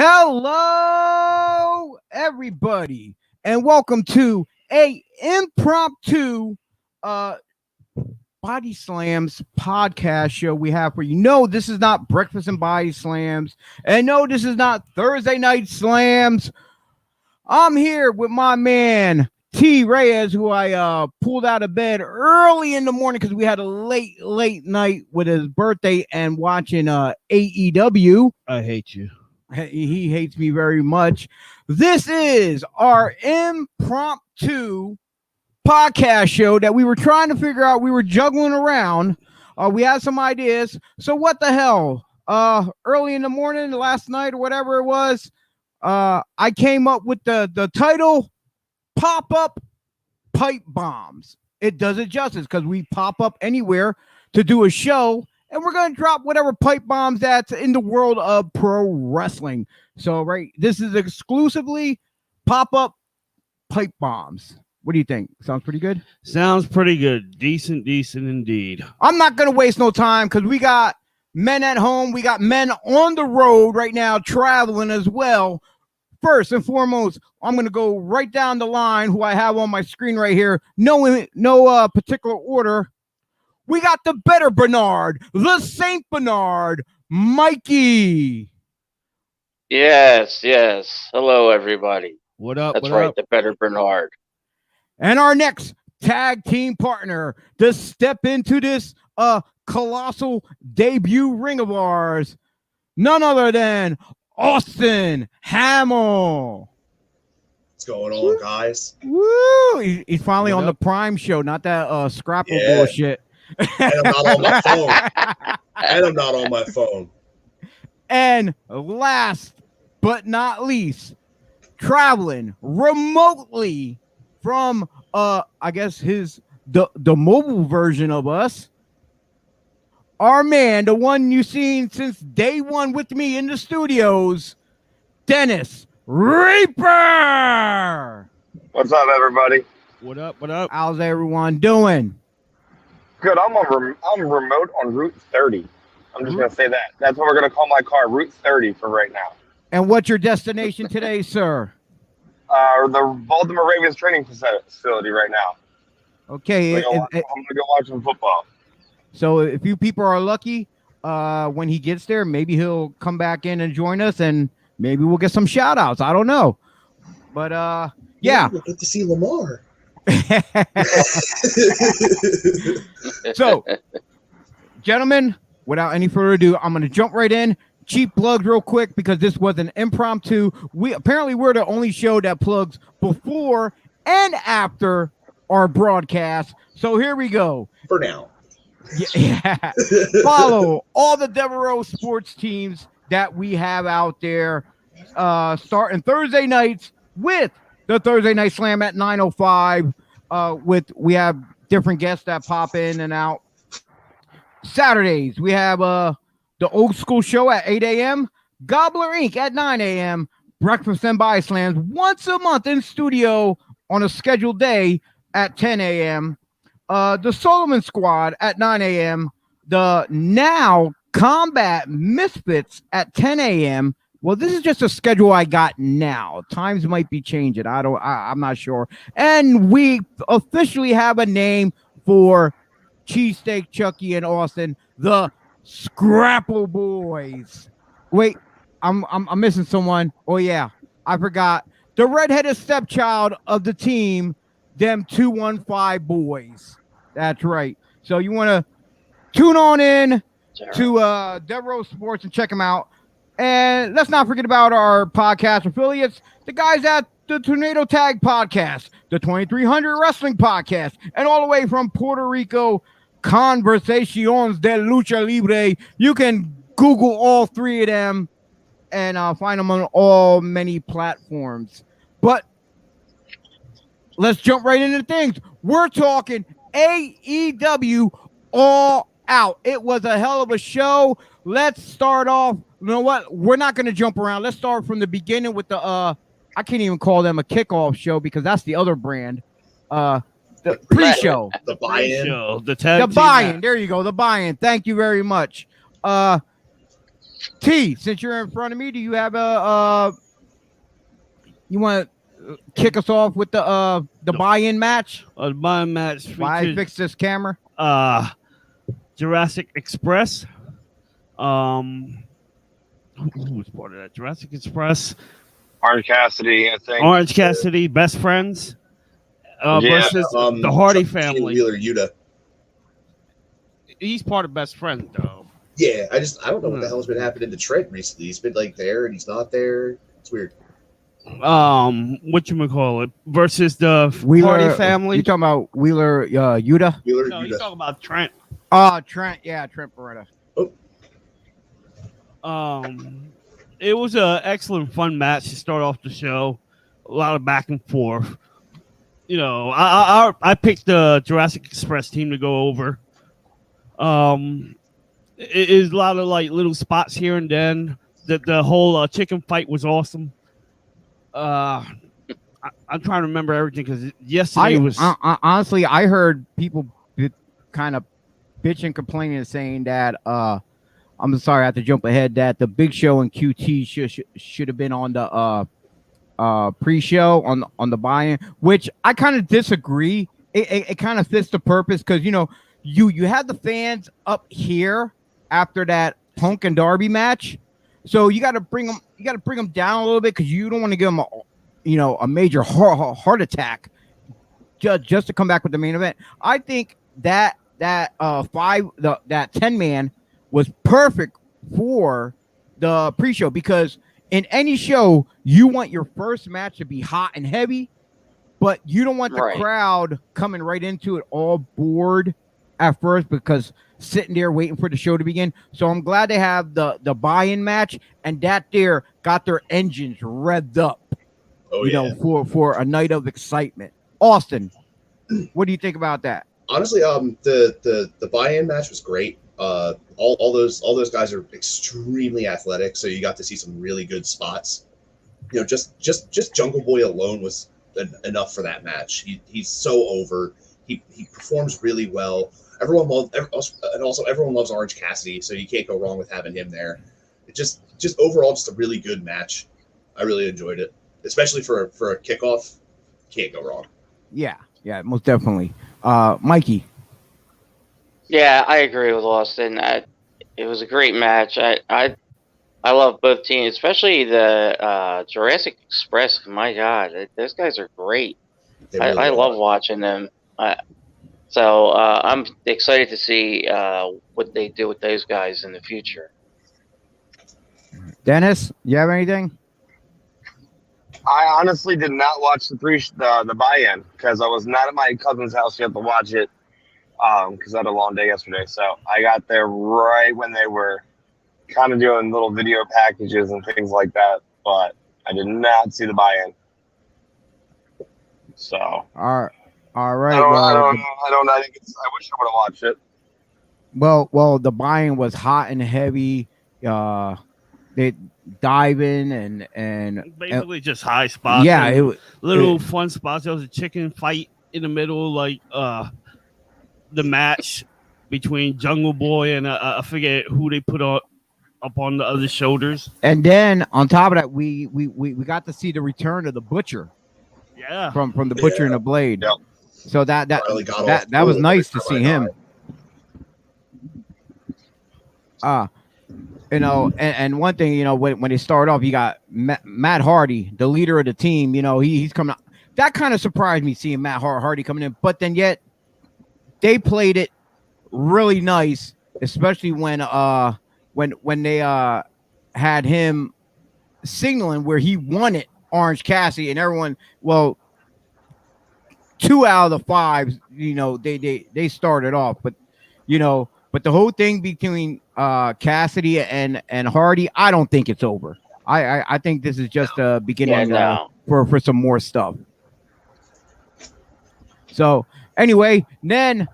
Hello, everybody, and welcome to a impromptu BodySlams podcast show we have for you. No, this is not Breakfast and Body Slams, and no, this is not Thursday Night Slams. I'm here with my man T. Reyes, who I pulled out of bed early in the morning because we had a late night with his birthday and watching AEW. I hate you. He hates me very much. This is our impromptu podcast show that we were trying to figure out. We were juggling around. We had some ideas. So what the hell? Early in the morning, last night or whatever it was, I came up with the title, Pop-Up Pipe Bombs. It does it justice because we pop up anywhere to do a show. And we're going to drop whatever pipe bombs that's in the world of pro wrestling. So, right, this is exclusively pop-up pipe bombs. What do you think? Sounds pretty good? Sounds pretty good. Decent indeed. I'm not going to waste no time because we got men at home. We got men on the road right now traveling as well. First and foremost, I'm going to go right down the line who I have on my screen right here. No particular order. We got the better Bernard, the Saint Bernard, Mikey. Yes. Hello, everybody. What up? That's right, the better Bernard. And our next tag team partner to step into this colossal debut ring of ours, none other than Austin Hamill. What's going on, guys? Woo! He's finally on the Prime show, not that Scrapple bullshit. And I'm not on my phone. And last but not least, traveling remotely from I guess the mobile version of us, our man, the one you've seen since day one with me in the studios, Dennis Reaper. What's up, everybody? What up? How's everyone doing? Good. I'm remote on Route 30. I'm just going to say that. That's what we're going to call my car, Route 30 for right now. And what's your destination today, sir? The Baltimore Ravens training facility right now. Okay. I'm going to go watch some football. So if you people are lucky, when he gets there, maybe he'll come back in and join us, and maybe we'll get some shout outs. I don't know. But yeah. We'll get to see Lamar. So, gentlemen, without any further ado, I'm going to jump right in. Cheap plugs real quick because this was an impromptu. We're the only show that plugs before and after our broadcast. So here we go. For now. Yeah. Follow all the Devereaux sports teams that we have out there, starting Thursday nights with the Thursday Night Slam at 9:05. We have different guests that pop in and out. Saturdays, we have the Old School Show at 8 a.m., Gobbler Inc. at 9 a.m., Breakfast and Body Slams once a month in studio on a scheduled day at 10 a.m., the Solomon Squad at 9 a.m., the Now Combat Misfits at 10 a.m., well, this is just a schedule I got now. Times might be changing. I'm not sure. And we officially have a name for Cheesesteak Chucky and Austin, the Scrapple Boys. Wait, I'm missing someone. Oh yeah, I forgot. The redheaded stepchild of the team, them 215 boys. That's right. So you want to tune on in to Devereaux Sports and check them out. And let's not forget about our podcast affiliates, the guys at the Tornado Tag Podcast, the 2300 Wrestling Podcast, and all the way from Puerto Rico, Conversaciones de Lucha Libre. You can Google all three of them and find them on all many platforms. But let's jump right into things. We're talking AEW All Out. It was a hell of a show. Let's start off. You know what? We're not going to jump around. Let's start from the beginning with the I can't even call them a kickoff show because that's the other brand. The pre-show. The buy-in. The tag the buy-in. There you go. The buy-in. Thank you very much. T, since you're in front of me, do you have a you want to kick us off with the buy-in match? The buy-in match Why I featured fix this camera? Jurassic Express. Who was part of that? Jurassic Express. Orange Cassidy, I think. Orange Cassidy, Best Friends. Versus the Hardy family. Wheeler Yuta. He's part of Best Friends, though. Yeah, I don't know what the hell's been happening to Trent recently. He's been like there and he's not there. It's weird. Whatchamacallit versus the Wheeler Hardy family. You talking about Wheeler Yuta? Wheeler No, Yuta. he's talking about Trent. Trent. Yeah, Trent Beretta. It was an excellent, fun match to start off the show. A lot of back and forth. You know, I picked the Jurassic Express team to go over. It is a lot of like little spots here and then. The whole chicken fight was awesome. I'm trying to remember everything because yesterday was. Honestly, I heard people kind of bitch and complaining and saying that I'm sorry, I have to jump ahead. That the Big Show and QT should have been on the pre-show on the buy-in, which I kind of disagree. It kind of fits the purpose because you had the fans up here after that Punk and Darby match, so you got to bring them down a little bit because you don't want to give them a major heart attack just to come back with the main event. I think that 10-man was perfect for the pre-show because in any show you want your first match to be hot and heavy, but you don't want the crowd coming right into it all bored at first because sitting there waiting for the show to begin. So I'm glad they have the buy-in match and that there got their engines revved up. For a night of excitement. Austin, what do you think about that? Honestly, the buy-in match was great. All those guys are extremely athletic, so you got to see some really good spots. Just Jungle Boy alone was enough for that match. He's so over. He performs really well. Everyone loves Orange Cassidy, so you can't go wrong with having him there. It just overall just a really good match. I really enjoyed it, especially for a kickoff. Can't go wrong. Yeah, most definitely. Mikey. Yeah, I agree with Austin. It was a great match. I love both teams, especially the Jurassic Express. My God, those guys are great. I love watching them. So I'm excited to see what they do with those guys in the future. Dennis, you have anything? I honestly did not watch the buy-in because I was not at my cousin's house yet to watch it because I had a long day yesterday. So I got there right when they were kind of doing little video packages and things like that, but I did not see the buy-in. So all right. I think I wish I would have watched it. Well, the buy-in was hot and heavy. They diving and basically just high spots. Yeah, it was little fun spots. There was a chicken fight in the middle, like the match between Jungle Boy and I forget who they put up on the other shoulders. And then on top of that, we got to see the return of the Butcher. Yeah, from the Butcher and the Blade. Yep. So that was nice to see him. And one thing, when they start off, you got Matt Hardy, the leader of the team. He's coming out. That kind of surprised me seeing Matt Hardy coming in, but then yet they played it really nice, especially when they had him signaling where he wanted Orange Cassidy and everyone. Well, 2 out of the 5, they started off, but the whole thing between Cassidy and Hardy, I don't think it's over. I think this is just a beginning for some more stuff. So anyway, then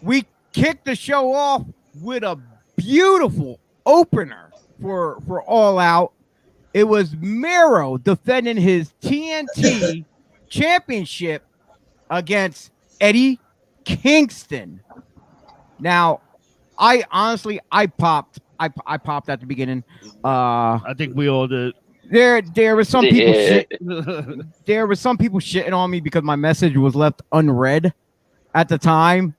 we kicked the show off with a beautiful opener for All Out. It was Miro defending his TNT championship against Eddie Kingston. Now, I popped I popped at the beginning. I think we all did. There was some people Yeah. there was some people shitting on me because my message was left unread at the time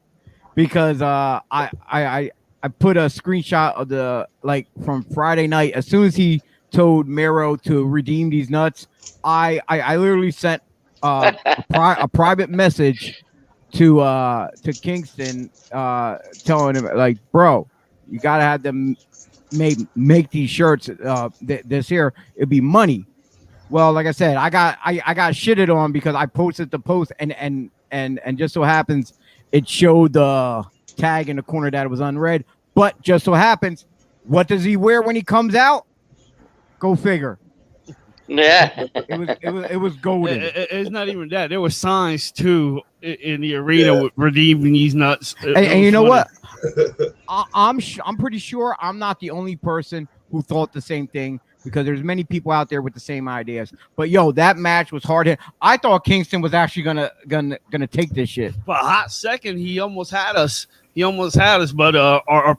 because I put a screenshot of the like from Friday night. As soon as he told Miro to redeem these nuts, I literally sent a private message to Kingston telling him like, bro, you gotta have them make these shirts this here. It'd be money. Well, like I said, I got shitted on because I posted the post and just so happens it showed the tag in the corner that it was unread. But just so happens, what does he wear when he comes out? Go figure. Yeah. It was golden. It's not even that. There were signs too in the arena with redeeming these nuts. And you know what? I'm pretty sure I'm not the only person who thought the same thing because there's many people out there with the same ideas. But yo, that match was hard hit. I thought Kingston was actually gonna take this shit. For a hot second, he almost had us. But our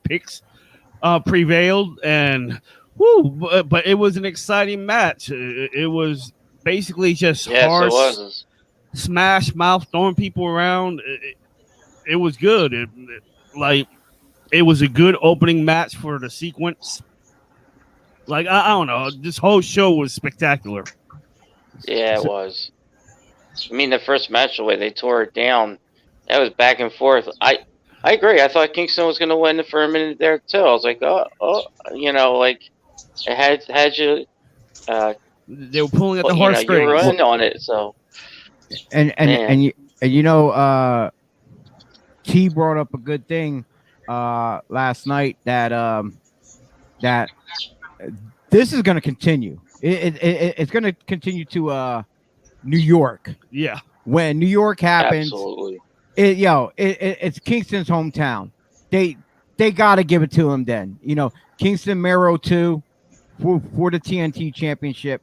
picks prevailed, and but it was an exciting match. It was basically just hard smash mouth throwing people around. It was good. It was a good opening match for the sequence. Like I don't know, this whole show was spectacular. Yeah, it was. I mean, the first match, the way they tore it down, that was back and forth. I agree. I thought Kingston was going to win for a minute there too. I was like, you know, like it had you. They were pulling at the You heartstrings. were in on it, so. And you know, T brought up a good thing last night that this is going to continue. It's going to continue to New York. Yeah. When New York happens, Absolutely. It's Kingston's hometown. They got to give it to him then. You know, Kingston Miro 2 for the TNT championship.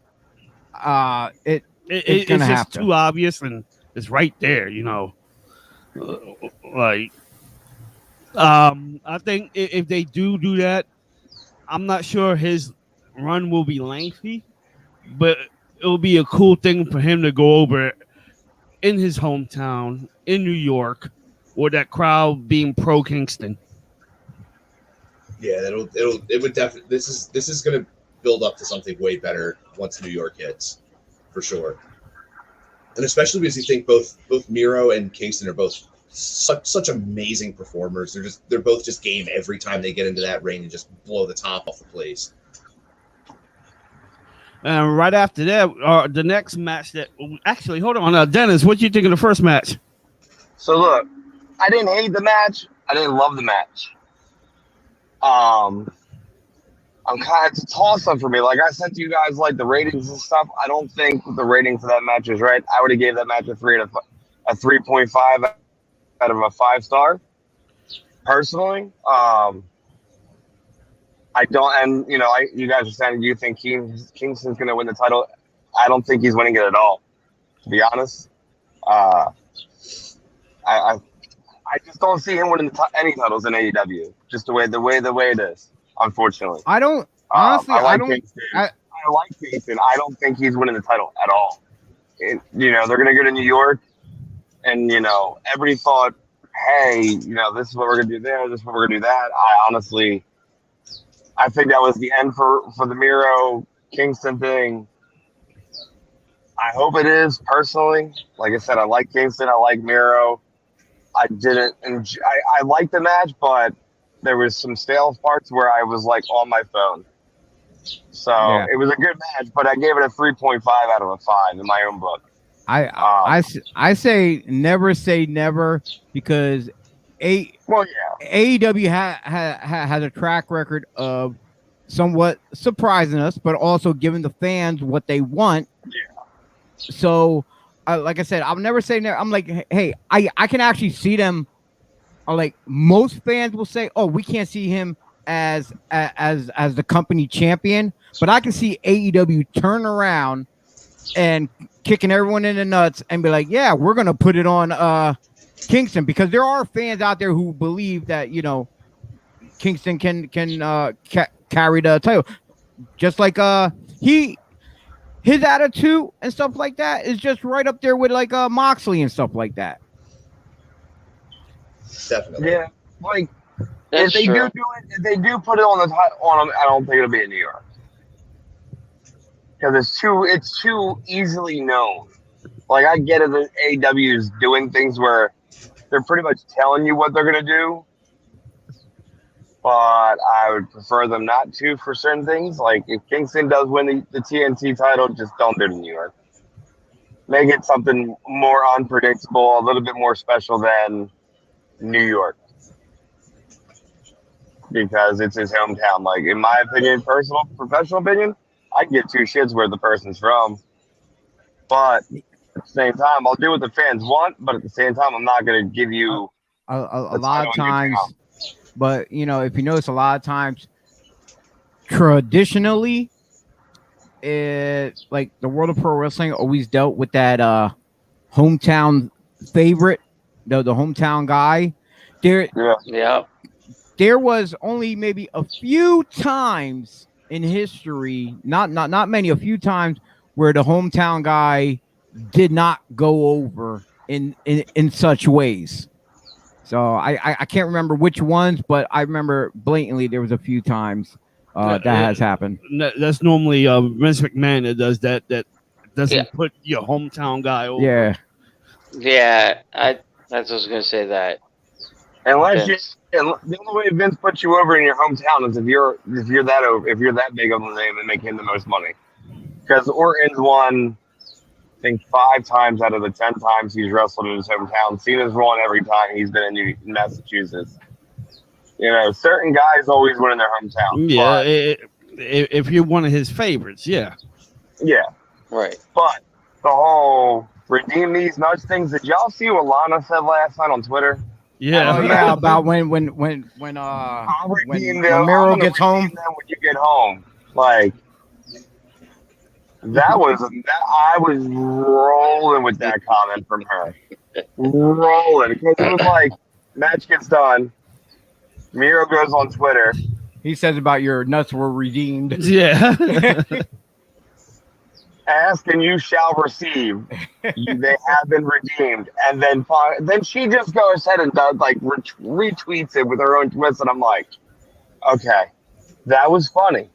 It's gonna just happen. too obvious, and it's right there. You know, I think if they do that, I'm not sure his run will be lengthy, but it'll be a cool thing for him to go over in his hometown in New York, with that crowd being pro Kingston. Yeah, it would definitely. This is going to build up to something way better once New York hits, for sure. And especially because you think both Miro and Kingston are both such amazing performers. They're both just game every time they get into that ring and just blow the top off the place. And right after that, the next match actually, hold on, Dennis, what do you think of the first match? So look, I didn't hate the match. I didn't love the match. I'm kind of it's a toss-up for me. Like I said to you guys, like the ratings and stuff. I don't think the rating for that match is right. I would have gave that match a 3.5 out of a 5-star. Personally, I don't. And you know, you guys are saying you think Kingston's going to win the title. I don't think he's winning it at all. To be honest, I just don't see him winning any titles in AEW. Just the way it is. Unfortunately, I don't honestly. I like Kingston. I don't think he's winning the title at all. You know, they're gonna go to New York, and you know, everybody thought, hey, you know, this is what we're gonna do there. This is what we're gonna do that. I think that was the end for the Miro Kingston thing. I hope it is. Personally, like I said, I like Kingston. I like Miro. I liked the match, but there was some stale parts where I was like on my phone. So It was a good match, but I gave it a 3.5 out of a 5 in my own book. I say never say never because AEW has a track record of somewhat surprising us, but also giving the fans what they want. Yeah. So, like I said, I'll never say never. I'm like, hey, I can actually see them. Like most fans will say, oh, we can't see him as the company champion, but I can see AEW turn around and kicking everyone in the nuts and be like, yeah, we're gonna put it on Kingston, because there are fans out there who believe that, you know, Kingston can carry the title. Just like his attitude and stuff like that is just right up there with like Moxley and stuff like that. Definitely. Yeah, like That's if they true. if they do put it on them, I don't think it'll be in New York because it's too easily known. Like I get it that AEW is doing things where they're pretty much telling you what they're gonna do, but I would prefer them not to for certain things. Like if Kingston does win the TNT title, just don't do it in New York. Make it something more unpredictable, a little bit more special than New York. Because it's his hometown. Like in my opinion, professional opinion, I can get two shits where the person's from. But at the same time, I'll do what the fans want, but at the same time, I'm not going to give you a lot of times. But, you know, if you notice, a lot of times, traditionally, like the world of pro wrestling always dealt with that hometown favorite, the hometown guy. There was only maybe a few times in history, not many, a few times where the hometown guy did not go over in such ways. So I can't remember which ones, but I remember blatantly there was a few times that has happened. That's normally Vince McMahon that does that. That doesn't put your hometown guy over. Yeah. Yeah, I was gonna say that. Unless the only way Vince puts you over in your hometown is if you're that big of a name and make him the most money. Because Orton's won, I think 5 times out of the 10 times he's wrestled in his hometown. Cena's won every time he's been in Massachusetts. You know, certain guys always win in their hometown. Yeah, if you're one of his favorites, yeah. Yeah. Right. But the whole redeem these nuts things, did y'all see what Lana said last night on Twitter? Yeah. About when Miro gets home. When you get home, like I was rolling with that comment from her, rolling because it was like match gets done, Miro goes on Twitter. He says about your nuts were redeemed. Yeah. Ask and you shall receive. They have been redeemed, and then she just goes ahead and does like retweets it with her own twist, and I'm like, okay, that was funny.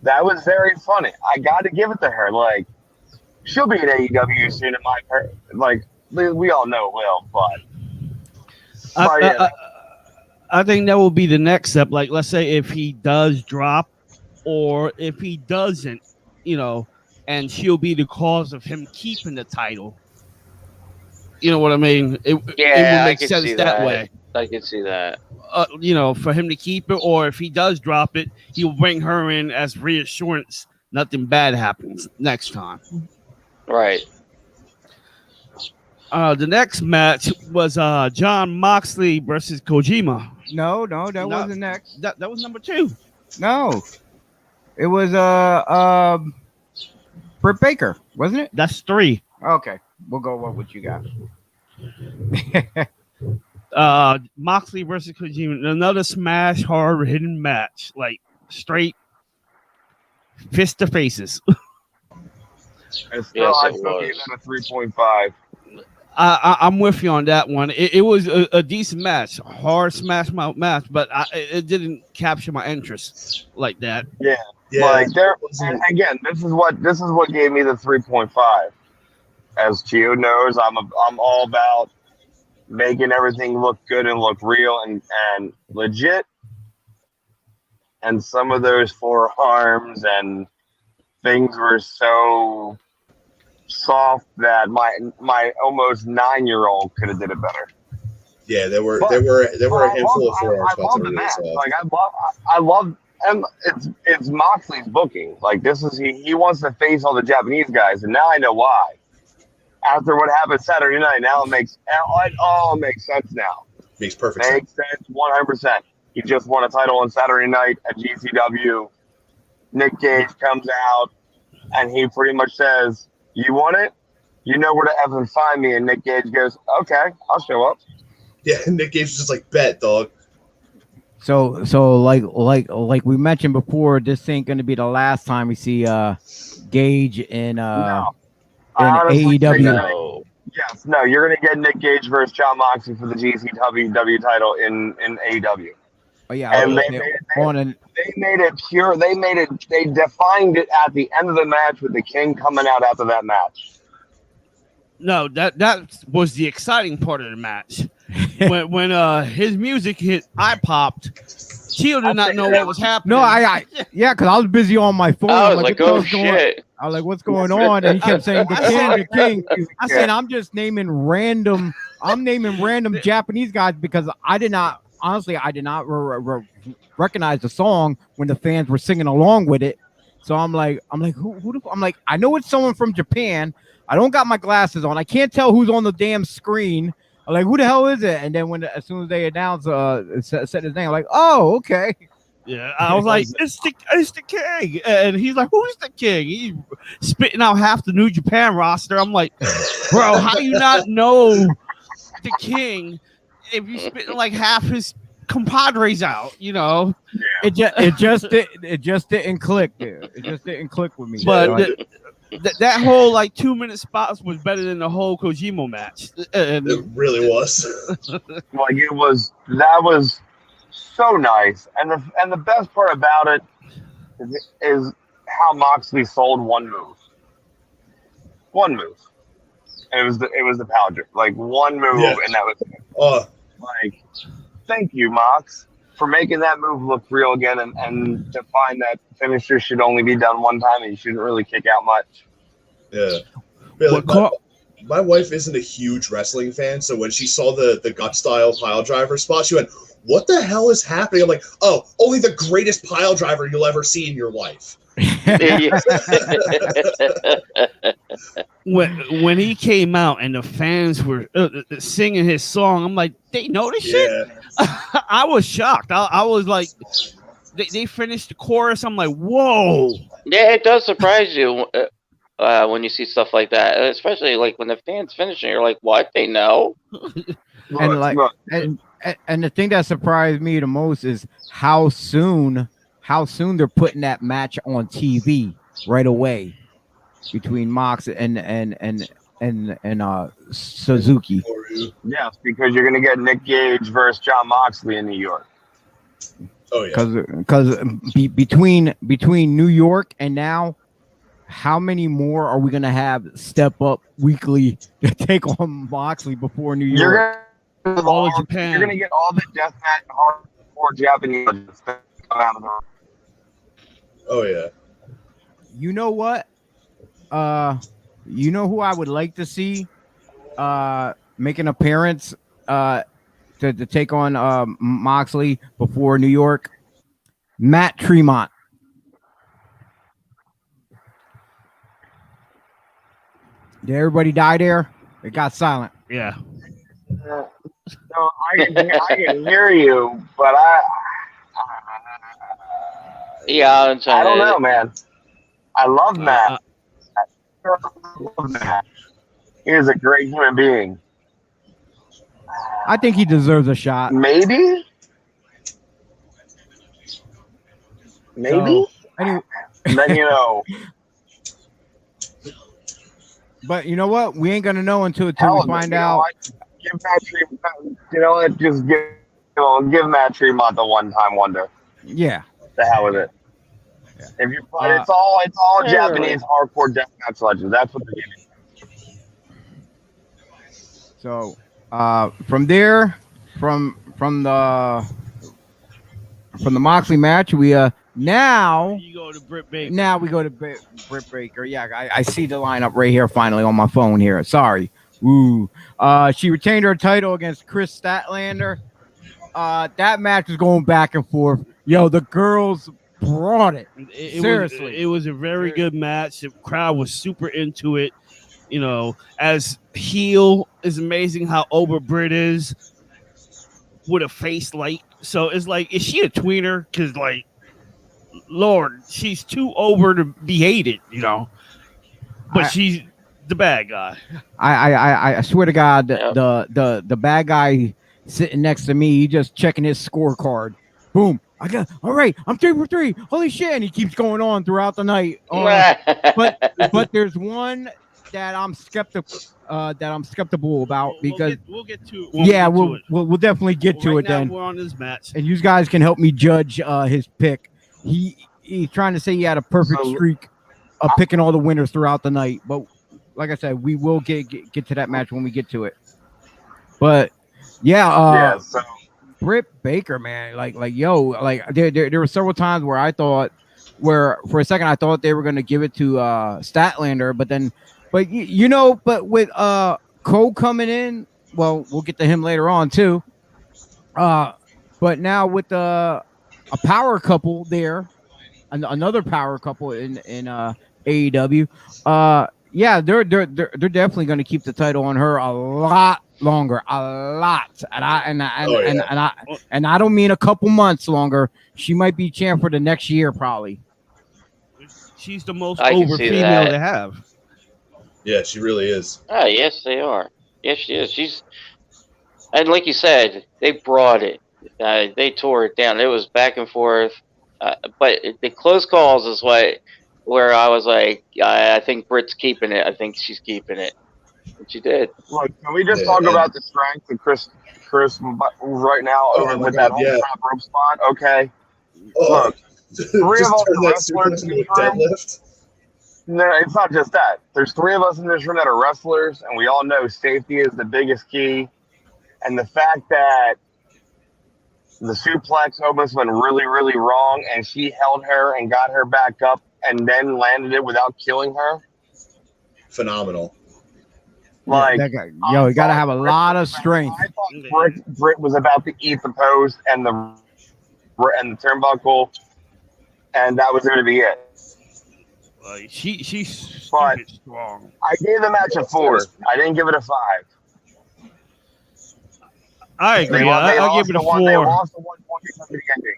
That was very funny. I got to give it to her. Like, she'll be at AEW soon. In my like, we all know will, but I think that will be the next step. Like, let's say if he does drop, or if he doesn't, you know. And she'll be the cause of him keeping the title. You know what I mean? It would make sense that way. I could see that. You know, for him to keep it, or if he does drop it, he'll bring her in as reassurance. Nothing bad happens next time. Right. The next match was John Moxley versus Kojima. No, that wasn't next. That was number 2. No, it was Britt Baker, wasn't it? That's 3. Okay, we'll go what you got. Moxley versus Kojima, another smash hard hitting match, like straight fist to faces. I still gave that a 3.5. I'm with you on that one. It was a decent match, hard smash mouth match, but it didn't capture my interest like that. Yeah. Like and again, this is what gave me the 3.5. As Gio knows, I'm all about making everything look good and look real and legit. And some of those forearms and things were so soft that my almost 9-year-old could have did it better. Yeah, there were a handful of forearm spots that were really soft. Like I love. And it's Moxley's booking. Like this is he wants to face all the Japanese guys, and now I know why. After what happened Saturday night, now it all makes sense now. Makes perfect sense. Makes sense 100%. He just won a title on Saturday night at GCW. Nick Gage comes out, and he pretty much says, "You want it? You know where to effing find me." And Nick Gage goes, "Okay, I'll show up." Yeah, Nick Gage was just like, "Bet, dog." So like we mentioned before, this ain't gonna be the last time we see Gage in AEW. No. Yes, no, you're gonna get Nick Gage versus Jon Moxley for the GCW title in AEW. Oh yeah, and they made it pure. They defined it at the end of the match with the King coming out after that match. No, that was the exciting part of the match. when his music hit, I popped. Chio did not know what was happening. No, because I was busy on my phone. I was like, oh shit. I was like, what's going on? And he kept saying the king. I said, I'm just naming random Japanese guys because I did not recognize the song when the fans were singing along with it. So I'm like, I know it's someone from Japan. I don't got my glasses on. I can't tell who's on the damn screen. I'm like, who the hell is it? And then as soon as they announced, said his name, I'm like, oh, okay. Yeah, I was like, it's the King. And he's like, who's the King? He's spitting out half the New Japan roster. I'm like, bro, how do you not know the King if you're spitting like half his compadres out, you know? Yeah. It just didn't click there. It just didn't click with me. But that whole like 2-minute spots was better than the whole Kojima match. It really was. Like that was so nice, and the best part about it is how Moxley sold one move. And it was the power drip, like one move, and that was it. Like, thank you, Mox, for making that move look real again, and to find that finisher should only be done one time, and you shouldn't really kick out much. Yeah. My wife isn't a huge wrestling fan, so when she saw the gut style pile driver spot, she went, "What the hell is happening?" I'm like, "Oh, only the greatest pile driver you'll ever see in your life." When he came out and the fans were singing his song, I'm like, they know this shit? I was shocked. I was like, they finished the chorus. I'm like, whoa. Yeah, it does surprise you when you see stuff like that, especially like when the fans finish and you're like, what? They know? And the thing that surprised me the most is how soon they're putting that match on TV right away between Mox and Suzuki. Yes, because you're gonna get Nick Gage versus Jon Moxley in New York. Oh yeah. Because between New York and now, how many more are we gonna have step up weekly to take on Moxley before New York? All of Japan. You're gonna get all the deathmatch hardcore Japanese that come out of the room. Oh yeah. You know what? You know who I would like to see make an appearance to take on Moxley before New York? Matt Tremont. Did everybody die there? It got silent. Yeah. No, I can hear you, but I don't know, man. I love Matt. I love Matt. He is a great human being. I think he deserves a shot. Maybe. So, anyway. Then you know. But you know what? We ain't gonna know until we find out. Give Matt Tremont, just give Matt Tremont the one-time wonder. Yeah. The hell with it. Yeah. If you it's all Japanese hardcore deathmatch legends. That's what they're giving. So from there, from the Moxley match, we now you go to Britt Baker. Now we go to Britt Baker. Yeah, I see the lineup right here finally on my phone here. Sorry. Ooh. She retained her title against Chris Statlander. That match was going back and forth. Yo, the girls brought it. Seriously. It was a very good match. The crowd was super into it. You know, as heel, is amazing how over Britt is with a face light. So it's like, is she a tweener? Because, like, Lord, she's too over to be hated, you know. But she's the bad guy. I swear to God, the bad guy sitting next to me, he just checking his scorecard. Boom. All right. I'm 3 for 3. Holy shit. And he keeps going on throughout the night. But there's one that I'm skeptical about because we'll get to we'll definitely get to it then. We're on this match. And you guys can help me judge his pick. He's trying to say he had a perfect streak of picking all the winners throughout the night. But like I said, we will get to that match when we get to it. But so Britt Baker, man, like there were several times where I thought, for a second I thought they were going to give it to Statlander, but with Cole coming in, well, we'll get to him later on too. But now with a power couple there, another power couple in AEW, they're definitely going to keep the title on her a lot longer, and I don't mean a couple months longer. She might be champ for the next year, probably. She's the most over female to have. Yeah, she really is. Oh, yes, they are. Yes, she is. And like you said, they brought it. They tore it down. It was back and forth. But the close calls is where I was like, I think Britt's keeping it. I think she's keeping it. And she did. Look, can we just talk about the strength of Chris right now with that whole top rope spot? Okay. Look, three of us wrestlers in this room. No, it's not just that. There's three of us in this room that are wrestlers, and we all know safety is the biggest key. And the fact that the suplex almost went really, really wrong, and she held her and got her back up and then landed it without killing her. Phenomenal. Like, you got to have a lot of strength. I thought Britt was about to eat the post and the turnbuckle, and that was going to be it. She's strong. I gave the match a 4. I didn't give it a 5. I agree. I'll give it a 4. They lost the 1 point because of the ending.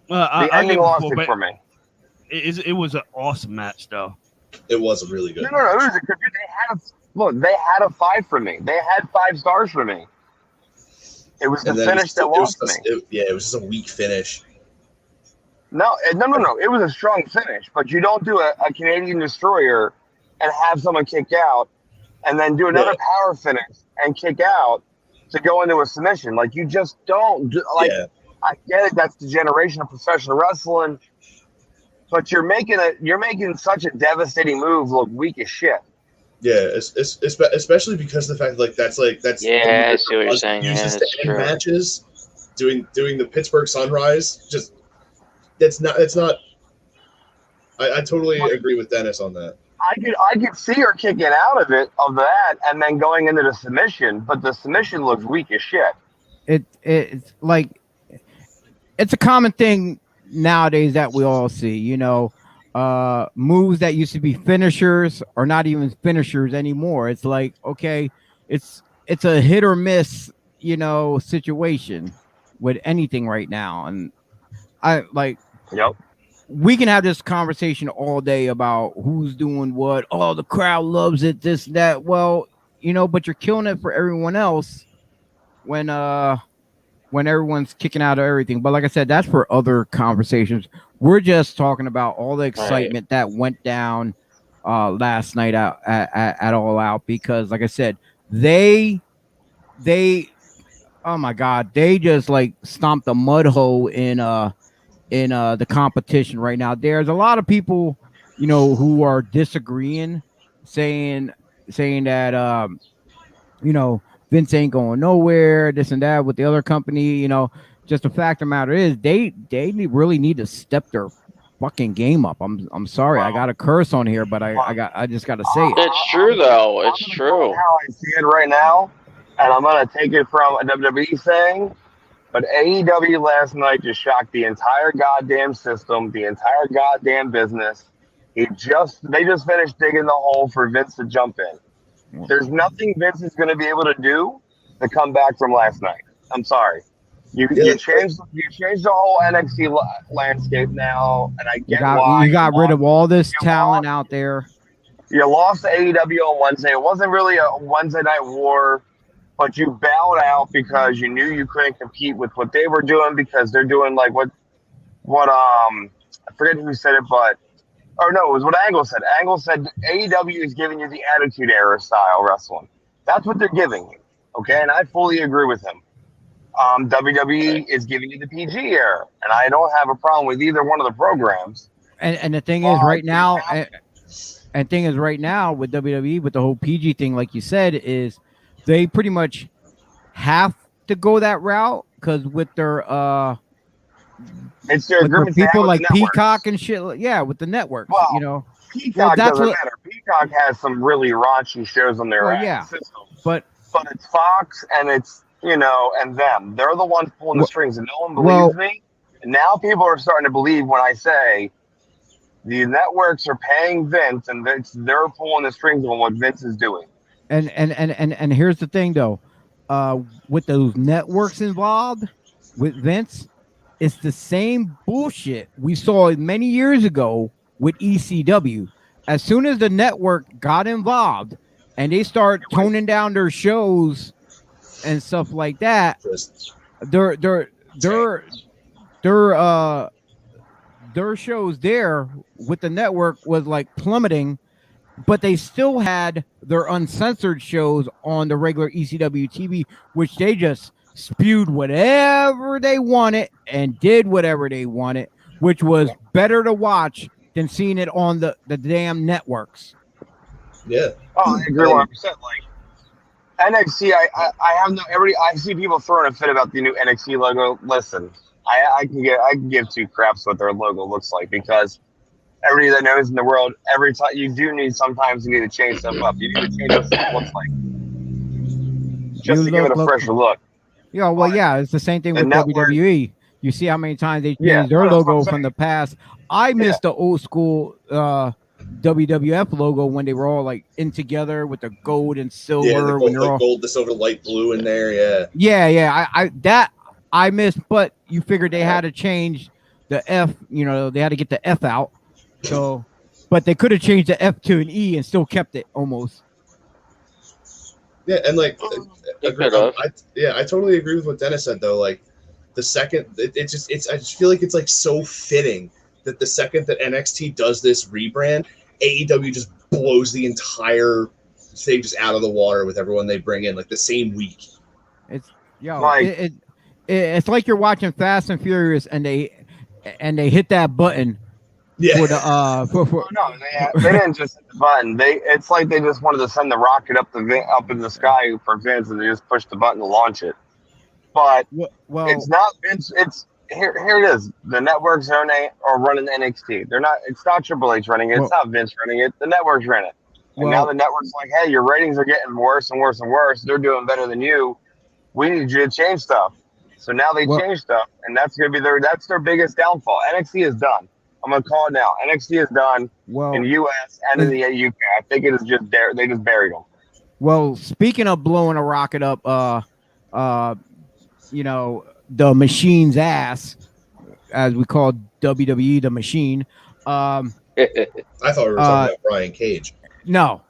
The ending lost it for me. It was an awesome match, though. It was really good. No. It was a good. They had a 5 for me. They had 5 stars for me. It was the finish that lost me. It was just a weak finish. No. It was a strong finish, but you don't do a Canadian Destroyer and have someone kick out, and then do another power finish and kick out to go into a submission. Like, you just don't. I get it. That's the generation of professional wrestling, but you're making such a devastating move look weak as shit. Yeah, especially because the fact that's yeah, I see what you're saying. Uses to end matches, doing the Pittsburgh Sunrise. Just it's not. I totally agree with Dennis on that. I could see her kicking out of that, and then going into the submission, but the submission looks weak as shit. It's like it's a common thing nowadays that we all see. Moves that used to be finishers are not even finishers anymore. It's like, okay, it's a hit or miss, situation with anything right now. And we can have this conversation all day about who's doing what. Oh, the crowd loves it, this, that. Well, but you're killing it for everyone else when everyone's kicking out of everything. But like I said, that's for other conversations. We're just talking about all the excitement that went down last night at All Out, because like I said, they oh my God, they just like stomped a mud hole in the competition right now. There's a lot of people, who are disagreeing, saying that Vince ain't going nowhere, this and that with the other company. Just the fact of the matter is they really need to step their fucking game up. I'm sorry, I got a curse on here, but I just got to say it. It's true though. It's true. How I see it right now, and I'm gonna take it from a WWE saying, but AEW last night just shocked the entire goddamn system, the entire goddamn business. They just finished digging the hole for Vince to jump in. There's nothing Vince is going to be able to do to come back from last night. I'm sorry. You changed the whole NXT landscape now, and I get why. You got rid of all this talent out there. You lost to AEW on Wednesday. It wasn't really a Wednesday night war. but you bowed out because you knew you couldn't compete with what they were doing because they're doing like what I forget who said it, but or no, it was what Angle said. Angle said AEW is giving you the Attitude Era style wrestling. That's what they're giving you. Okay, and I fully agree with him. WWE is giving you the PG era, and I don't have a problem with either one of the programs. And the thing is, right now, and thing is, right now with WWE, with the whole PG thing, like you said, is they pretty much have to go that route because with their it's their agreement people like Peacock and shit, yeah, with the networks, well, you know. Peacock doesn't matter. Peacock has some really raunchy shows on their system, but it's Fox and it's and them. They're the ones pulling the strings, and no one believes me. And now people are starting to believe when I say the networks are paying Vince, and they're pulling the strings on what Vince is doing. And here's the thing, though, with those networks involved with Vince, it's the same bullshit we saw many years ago with ECW. As soon as the network got involved and they start toning down their shows and stuff like that, their shows there with the network was like plummeting, but they still had their uncensored shows on the regular ECW TV, which they just spewed whatever they wanted and did whatever they wanted, which was better to watch than seeing it on the damn networks. Yeah. Oh, I agree 100%. Like NXT, I see people throwing a fit about the new NXT logo. Listen, I can give two craps what their logo looks like because everybody that knows in the world, every time you need to change stuff up. You need to change what it looks like just to give it a fresher look. Yeah, well, yeah, it's the same thing with WWE. You see how many times they changed their logo from the past. I miss the old school WWF logo when they were all like in together with the gold and silver. Yeah, the gold, the silver, light blue in there. Yeah. I missed, but you figured they had to change the F. They had to get the F out. So, but they could have changed the F to an E and still kept it almost. Yeah, and like, I totally agree with what Dennis said though. Like, the second I just feel like it's like so fitting that the second that NXT does this rebrand, AEW just blows the entire thing just out of the water with everyone they bring in like the same week. It's like you're watching Fast and Furious and they hit that button. Yeah. For the no, they didn't just hit the button. It's like they just wanted to send the rocket up in the sky for Vince, and they just pushed the button to launch it. But it's not Vince. It's here it is. The networks are running NXT. It's not Triple H running it. It's not Vince running it. The networks run it. And now the network's like, hey, your ratings are getting worse and worse and worse. They're doing better than you. We need you to change stuff. So now they change stuff, and that's gonna be their biggest downfall. NXT is done. I'm gonna call it now. NXT is done in the US and in the UK. I think it is just there. They just buried them. Well, speaking of blowing a rocket up, the machine's ass, as we call WWE the machine. I thought we were talking about Brian Cage. No.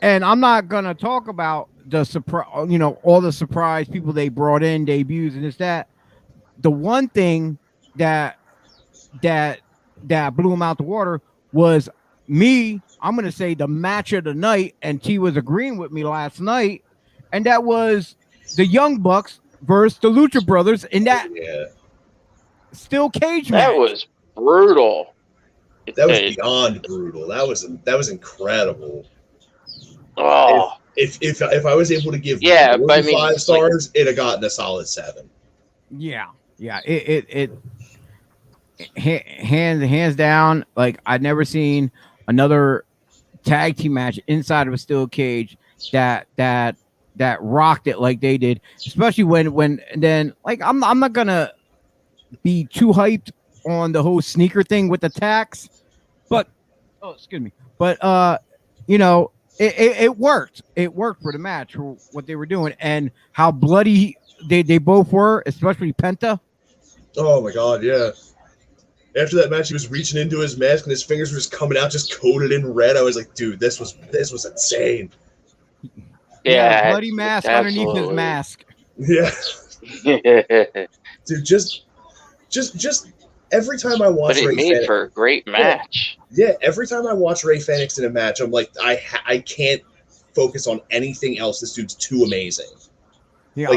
And I'm not gonna talk about the surprise, all the surprise people they brought in, debuts and this that. The one thing that blew him out the water was me. I'm gonna say the match of the night, and T was agreeing with me last night, and that was the Young Bucks versus the Lucha Brothers in that steel cage match. That was brutal. That was beyond brutal. That was incredible. Oh, if I was able to give 5 stars, it'd have gotten a solid 7. Yeah. It hands down. Like, I'd never seen another tag team match inside of a steel cage that rocked it like they did. Especially when then like I'm not gonna be too hyped on the whole sneaker thing with the tax, but it worked. It worked for the match for what they were doing and how bloody they both were, especially Penta. Oh my god, yeah. After that match, he was reaching into his mask and his fingers were just coming out, just coated in red. I was like, dude, this was insane. Yeah, bloody mask underneath his mask. Yeah. Dude, just every time I watch but it Ray made Fenix, for a great match. Yeah, every time I watch Ray Fenix in a match, I'm like, I can't focus on anything else. This dude's too amazing. Yeah,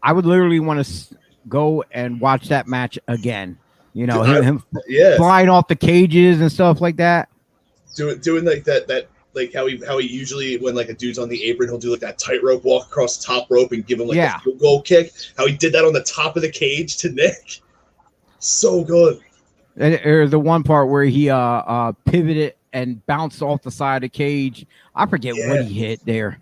I would literally want to go and watch that match again. You know, him flying off the cages and stuff like that. Doing like that like how he usually, when like a dude's on the apron, he'll do like that tightrope walk across the top rope and give him like a field goal kick. How he did that on the top of the cage to Nick. So good. Or the one part where he pivoted and bounced off the side of the cage. I forget what he hit there.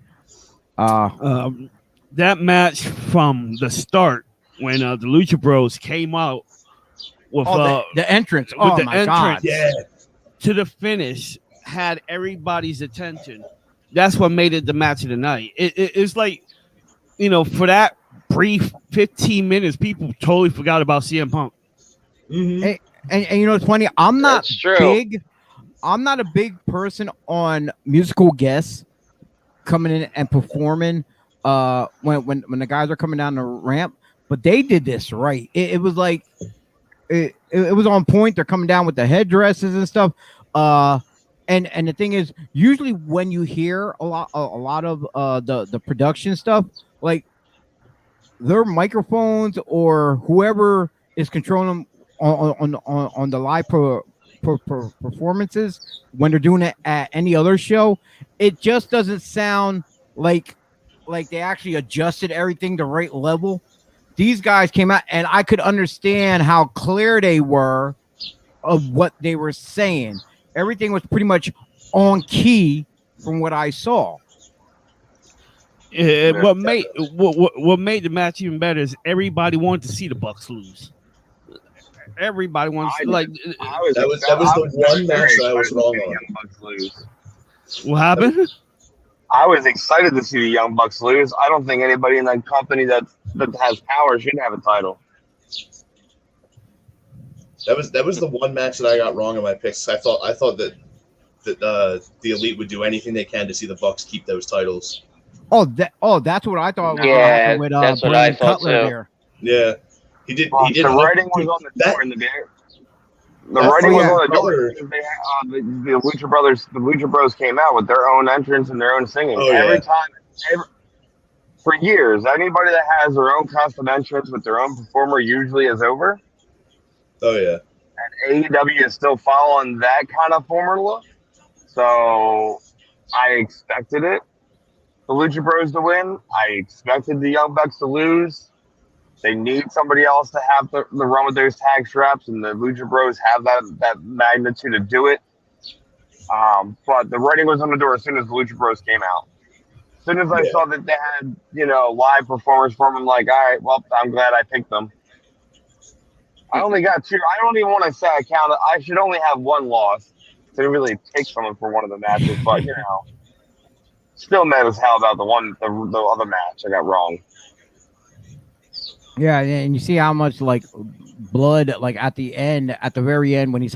That match from the start when the Lucha Bros came out with the entrance. Oh my God. Yeah. To the finish had everybody's attention. That's what made it the match of the night. It's like, you know, for that brief 15 minutes, people totally forgot about CM Punk. Mm-hmm. And you know, it's funny. I'm not a big person on musical guests coming in and performing when the guys are coming down the ramp, but they did this right. It was like it was on point. They're coming down with the headdresses and stuff. And the thing is, usually when you hear a lot of the production stuff, like their microphones or whoever is controlling them on the live performances, when they're doing it at any other show, it just doesn't sound like they actually adjusted everything the right level. These guys came out, and I could understand how clear they were of what they were saying. Everything was pretty much on key from what I saw. What made the match even better is everybody wanted to see the Bucks lose. Everybody wants that was the one match that I was wrong on. Young Bucks lose. What happened? I was excited to see the Young Bucks lose. I don't think anybody in that company that has power should have a title. That was the one match that I got wrong on my picks. I thought that the Elite would do anything they can to see the Bucks keep those titles. That's what I thought. Yeah, with, that's what I thought Cutler too. there. Yeah, he did. The writing was on the door in the bear. The writing was on the door. The Lucha Brothers, the Lucha Bros came out with their own entrance and their own singing. Every time, for years, anybody that has their own custom entrance with their own performer usually is over. Oh yeah. And AEW is still following that kind of formula. So I expected it. The Lucha Bros to win. I expected the Young Bucks to lose. They need somebody else to have the run with those tag straps, and the Lucha Bros have that magnitude to do it. But the writing was on the door as soon as the Lucha Bros came out. As soon as I saw that they had, live performers from them, like, all right, well, I'm glad I picked them. I only got 2. I don't even want to say I counted. I should only have 1 loss. So I didn't really pick someone for one of the matches, but still mad as hell about the other match I got wrong. Yeah, and you see how much blood at the very end when he's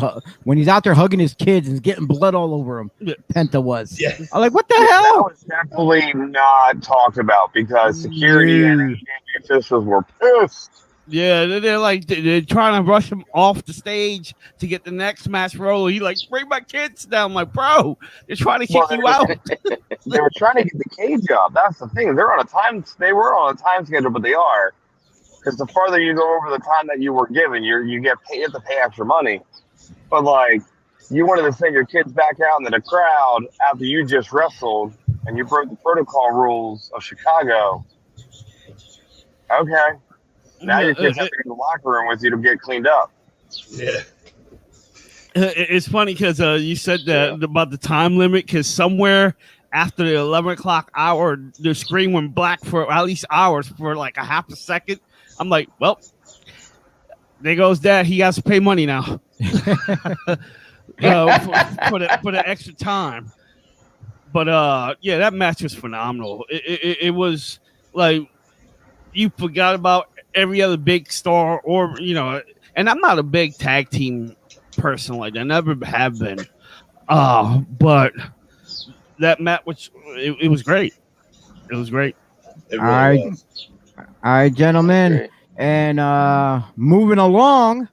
out there hugging his kids and getting blood all over him. Penta was. Yeah. I'm like, what the hell? That was definitely not talked about because security and officials were pissed. Yeah, they're trying to rush him off the stage to get the next match rolling. He bring my kids down. I'm like, bro, they're trying to kick you out. They were trying to get the cage up. That's the thing. They were on a time schedule, but they are. Because the farther you go over the time that you were given, you have to pay extra money. But you wanted to send your kids back out into the crowd after you just wrestled and you broke the protocol rules of Chicago. Okay. Now your kids have to go to the locker room with you to get cleaned up. Yeah. It's funny because you said that about the time limit, because somewhere after the 11 o'clock hour, the screen went black for at least hours for a half a second. I'm like, well, there goes Dad. He has to pay money now for the extra time. But that match was phenomenal. It was like you forgot about every other big star, or and I'm not a big tag team person like that. I never have been. But that match, it was great. It was great. It really was. All right, gentlemen. And moving along,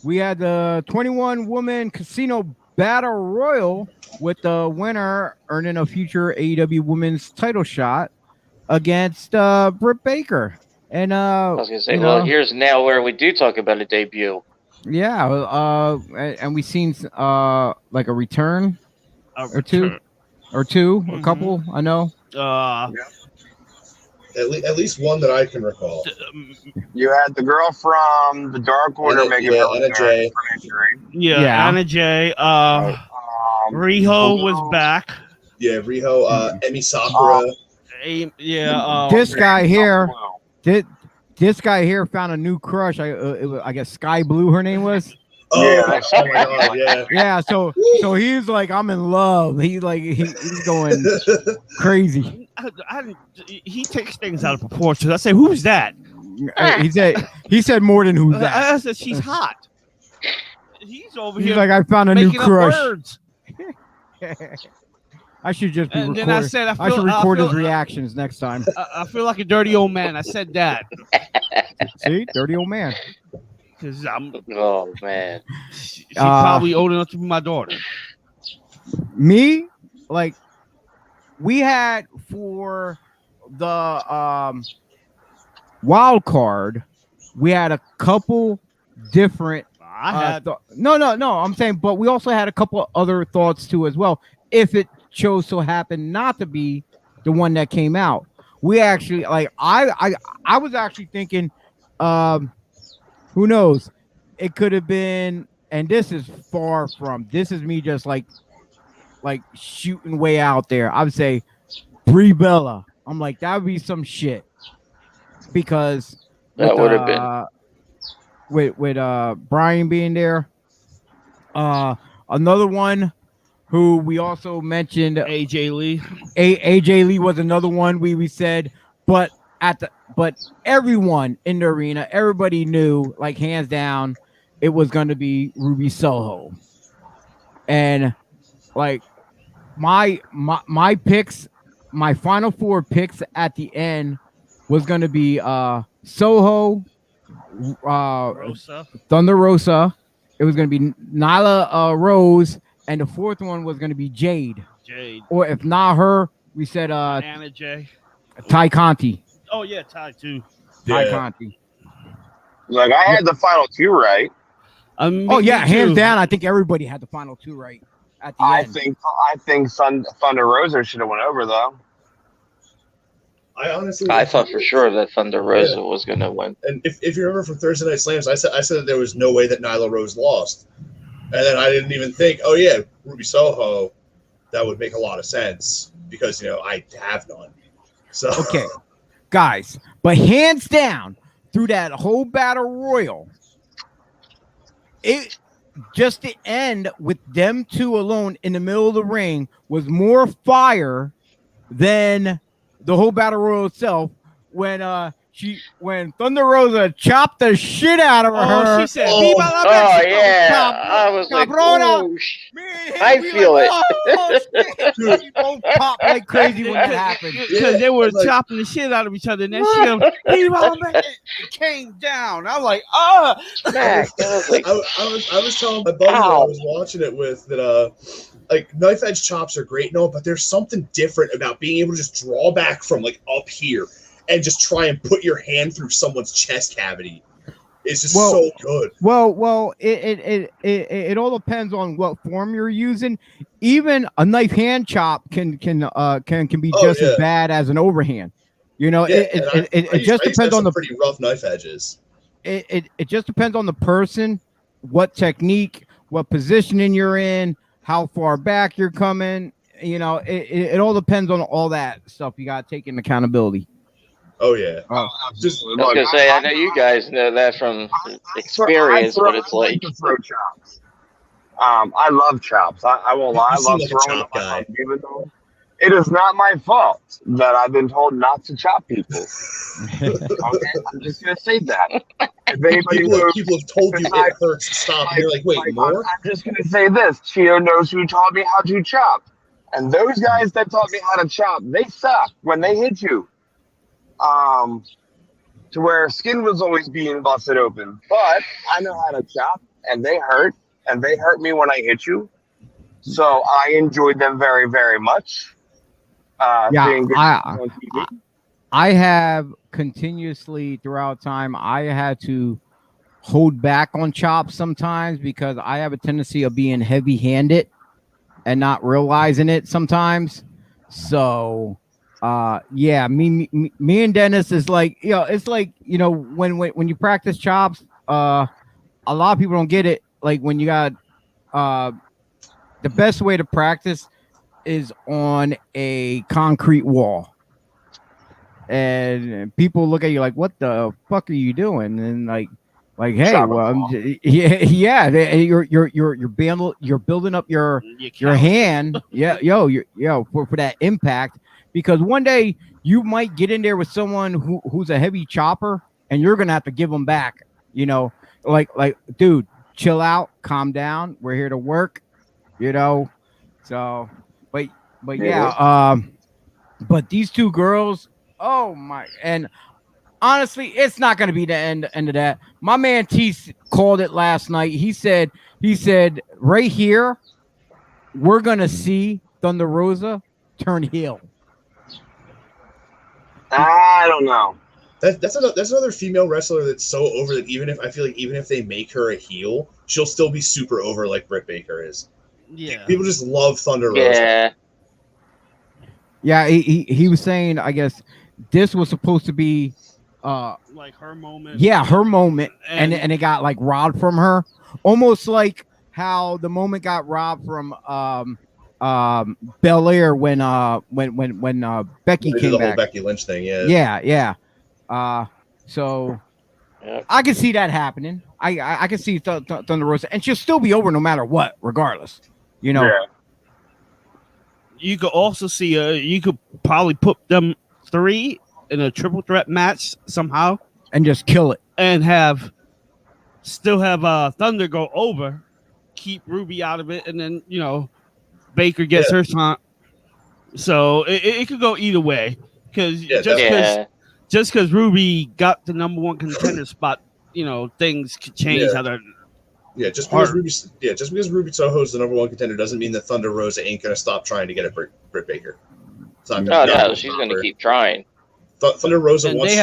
we had the 21-woman casino battle royal with the winner earning a future AEW women's title shot against Britt Baker. And I was gonna say, well, here's now where we do talk about a debut. Yeah, and we seen like a return or two, a couple. I know. At least one that I can recall. You had the girl from the Dark Order making her Anna Jay. Yeah, Anna Jay. Riho was back. Yeah, Riho. Emi Sakura. This guy here. This guy here found a new crush. I guess Sky Blue, her name was. Oh my God, yeah. Yeah, so he's like, I'm in love. He's going crazy. He takes things out of proportion. I say, who's that? He said more than who's that. I said, she's hot. He's over here. He's like, I found a new crush. Words. I should just be and recording. Then I said, I should record his reactions next time. I feel like a dirty old man. I said that. See, dirty old man. Oh man, she's probably old enough to be my daughter. Me, like, we had for the wild card, we had a couple different. No. I'm saying, but we also had a couple other thoughts too as well. If it chose to happen not to be the one that came out, we actually like. I was actually thinking. Who knows? It could have been, and this is far from. This is me just like shooting way out there. I would say Brie Bella. I'm like, that would be some shit because that would have been with Brian being there. Another one who we also mentioned, AJ Lee. AJ Lee was another one we said, but everyone in the arena, everybody knew, like, hands down, it was going to be Ruby Soho. And like my picks, my final four picks at the end was going to be Soho, Thunder Rosa. It was going to be Nyla Rose, and the fourth one was going to be Jade. Or if not her, we said Anna Jay. Ty Conti. Oh yeah, Ty too. Ty Conti. Like, I had the final two right. Hands down. I think everybody had the final two right at the end. I think Thunder Rosa should have went over though. I thought for sure that Thunder Rosa was going to win. And if you remember from Thursday Night Slams, I said that there was no way that Nyla Rose lost, and then I didn't even think, Ruby Soho, that would make a lot of sense because I have none. So okay, guys, but hands down through that whole battle royal, it just the end with them two alone in the middle of the ring was more fire than the whole battle royal itself. When Thunder Rosa chopped the shit out of her. She said, I was like, I feel it. Dude, we both popped like crazy when that happened. Because they were chopping the shit out of each other. And then she goes, it came down. I'm like, Smack. I was telling my buddy that I was watching it with that like knife edge chops are great, but there's something different about being able to just draw back from like up here and just try and put your hand through someone's chest cavity. It's just so good. Well, it all depends on what form you're using. Even a knife hand chop can be just as bad as an overhand. It just depends on the pretty rough knife edges. It just depends on the person, what technique, what positioning you're in, how far back you're coming. It all depends on all that stuff. You got to take in accountability. Oh yeah. I was gonna say, I know you guys know that from experience what it's like. To throw chops. I love chops. I won't lie. I love throwing guy. Even though it is not my fault that I've been told not to chop people. Okay, I'm just gonna say that. If anybody people have told you it hurts, stop. And you're like, wait, more? I'm just gonna say this. Chio knows who taught me how to chop. And those guys that taught me how to chop, they suck when they hit you. To where skin was always being busted open. But I know how to chop, and they hurt me when I hit you. So I enjoyed them very, very much. I have continuously throughout time, I had to hold back on chops sometimes because I have a tendency of being heavy-handed and not realizing it sometimes. So me and Dennis is like, it's like, when you practice chops, a lot of people don't get it. Like when you got the best way to practice is on a concrete wall. And people look at you like, what the fuck are you doing? And like, hey, well, you're building up your hand, for that impact, because one day you might get in there with someone who's a heavy chopper, and you're gonna have to give them back. Like, dude, chill out, calm down. We're here to work, So, but but these two girls, oh my, and. Honestly, it's not going to be the end of that. My man T called it last night. He said right here, we're going to see Thunder Rosa turn heel. I don't know. That's another female wrestler that's so over that even if they make her a heel, she'll still be super over like Britt Baker is. Yeah. People just love Thunder Rosa. Yeah. Yeah, he was saying, I guess this was supposed to be like her moment. Yeah, her moment, and it got like robbed from her, almost like how the moment got robbed from Belair when Becky came the back. whole Becky Lynch thing, yeah. So I can see that happening. I can see Thunder Rosa, and she'll still be over no matter what, regardless. Yeah. You could also see you could probably put them three in a triple threat match somehow and just kill it, and still have Thunder go over, keep Ruby out of it, and then Baker gets her time. So it could go either way, because just because Ruby got the number one contender spot, things could change. Just because Ruby Soho is the number one contender doesn't mean that Thunder Rosa ain't gonna stop trying to get at Britt Baker. No, she's gonna keep trying. Thunder Rosa wants,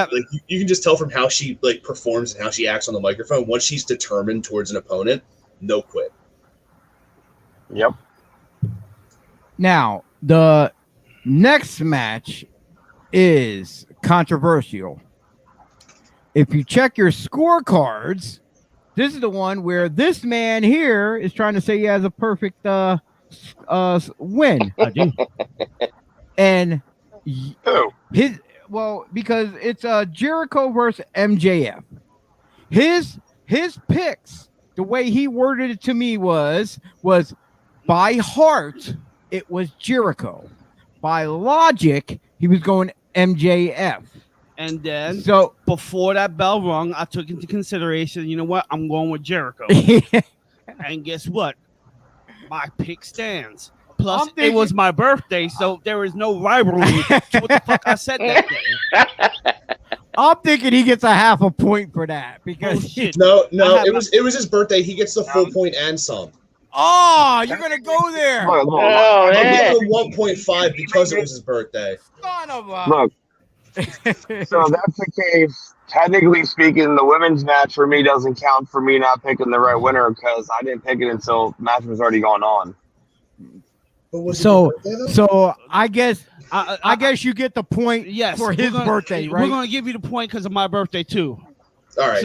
you can just tell from how she performs and how she acts on the microphone. Once she's determined towards an opponent, no quit. Yep. Now the next match is controversial. If you check your scorecards, this is the one where this man here is trying to say he has a perfect win. I do. And because it's Jericho versus MJF. His picks, the way he worded it to me was by heart it was Jericho. By logic, he was going MJF. And then, so before that bell rung, I took into consideration, you know what? I'm going with Jericho. And guess what? My pick stands. Plus, it was my birthday, so there is no rivalry to what the fuck I said that day. I'm thinking he gets a half a point for that because no, it was his birthday. He gets the full point and some. Oh, you're gonna go there. I'll give him 1.5 because it was his birthday. Son of a... Look. So that's the case. Technically speaking, the women's match for me doesn't count for me not picking the right winner because I didn't pick it until the match was already going on. So I guess you get the point for his birthday, right? We're gonna give you the point because of my birthday too. All right.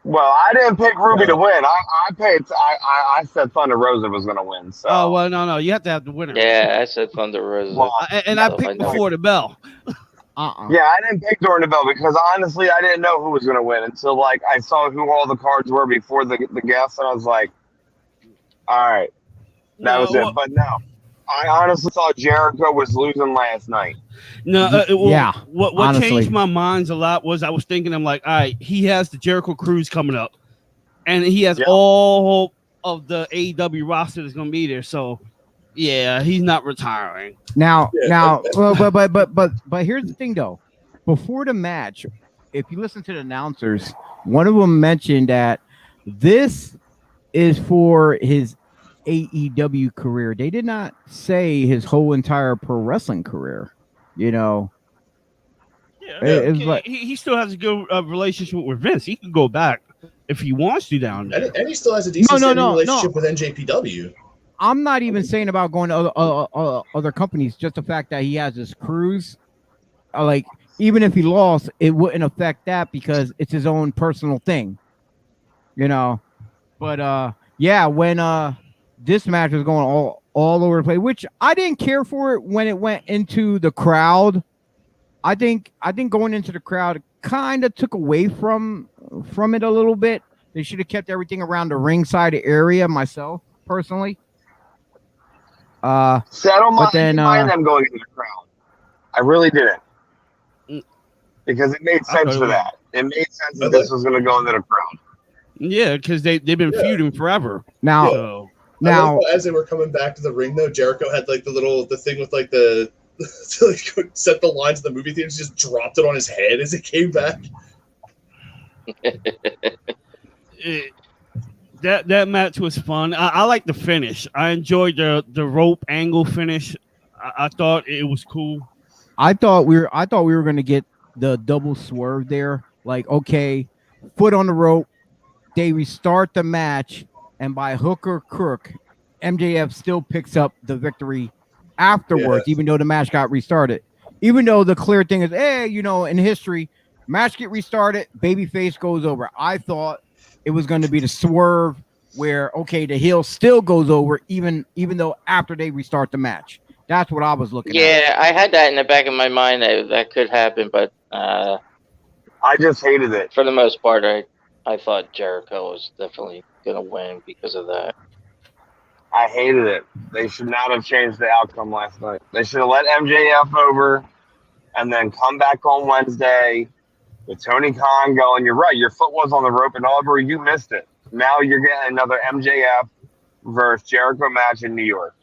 Well, I didn't pick Ruby to win. I said Thunder Rosa was gonna win. So. Oh well, no, you have to have the winner. Yeah, I said Thunder Rosa. Well, and I picked before the bell. Yeah, I didn't pick during the bell because honestly, I didn't know who was gonna win until I saw who all the cards were before the guests, and I was like, all right. That was it. But no, I honestly thought Jericho was losing last night. No, what honestly changed my minds a lot was I was thinking, I'm like, all right, he has the Jericho Cruise coming up, and he has all of the AEW roster that's going to be there. So Yeah, he's not retiring. Now, but here's the thing though. Before the match, if you listen to the announcers, one of them mentioned that this is for his AEW career. They did not say his whole entire pro wrestling career. You know, Yeah, he still has a good relationship with Vince. He can go back if he wants to down there. And he still has a decent relationship with NJPW. I'm not even saying about going to other companies. Just the fact that he has his cruise, like even if he lost, it wouldn't affect that because it's his own personal thing, you know. But yeah, when this match was going all over the place, which I didn't care for it when it went into the crowd. I think going into the crowd kind of took away from it a little bit. They should have kept everything around the ringside area. Myself personally. So I don't mind them going into the crowd. I really didn't. Because it made sense for that. It made sense that this was going to go into the crowd. Yeah, because they've been feuding forever. Now, as they were coming back to the ring, though, Jericho had like the thing with like the to like set the lines of the movie theaters, just dropped it on his head as it came back. That match was fun. I like the finish. I enjoyed the rope angle finish. I thought it was cool. I thought we were gonna get the double swerve there. Like, okay, foot on the rope. They restart the match, and by hook or crook, MJF still picks up the victory afterwards, even though the match got restarted. Even though the clear thing is, hey, you know, in history, match get restarted, babyface goes over. I thought it was going to be the swerve where, okay, the heel still goes over, even though after they restart the match. That's what I was looking at. Yeah, I had that in the back of my mind that could happen, but I just hated it. For the most part, I thought Jericho was definitely going to win because of that. I hated it. They should not have changed the outcome last night. They should have let MJF over and then come back on Wednesday with Tony Khan going, you're right, your foot was on the rope and Oliver, you missed it. Now you're getting another MJF versus Jericho match in New York.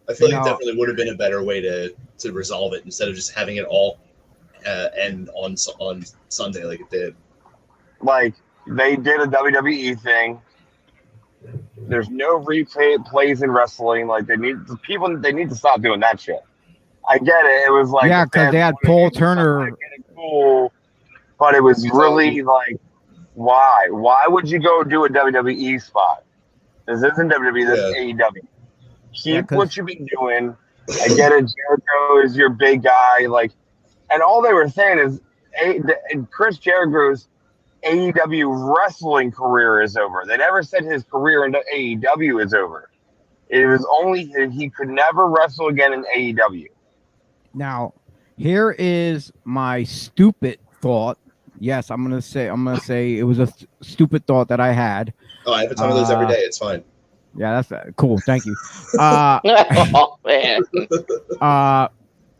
I feel like it definitely would have been a better way to resolve it instead of just having it all end on Sunday like it did. Like, they did a WWE thing. There's no plays in wrestling. Like, they need to stop doing that shit. I get it. It was like, yeah, because they had Paul Turner. Cool, but it was really like, why? Why would you go do a WWE spot? This isn't WWE. This is AEW. Keep what you've been doing. I get it. Jericho is your big guy. Like, and all they were saying is, Chris Jericho's AEW wrestling career is over. They never said his career in AEW is over. It was only he could never wrestle again in AEW. Now, here is my stupid thought. Yes, I'm gonna say it was a stupid thought that I had. Oh, I have a ton of those every day. It's fine. Yeah, that's cool. Thank you. Oh man.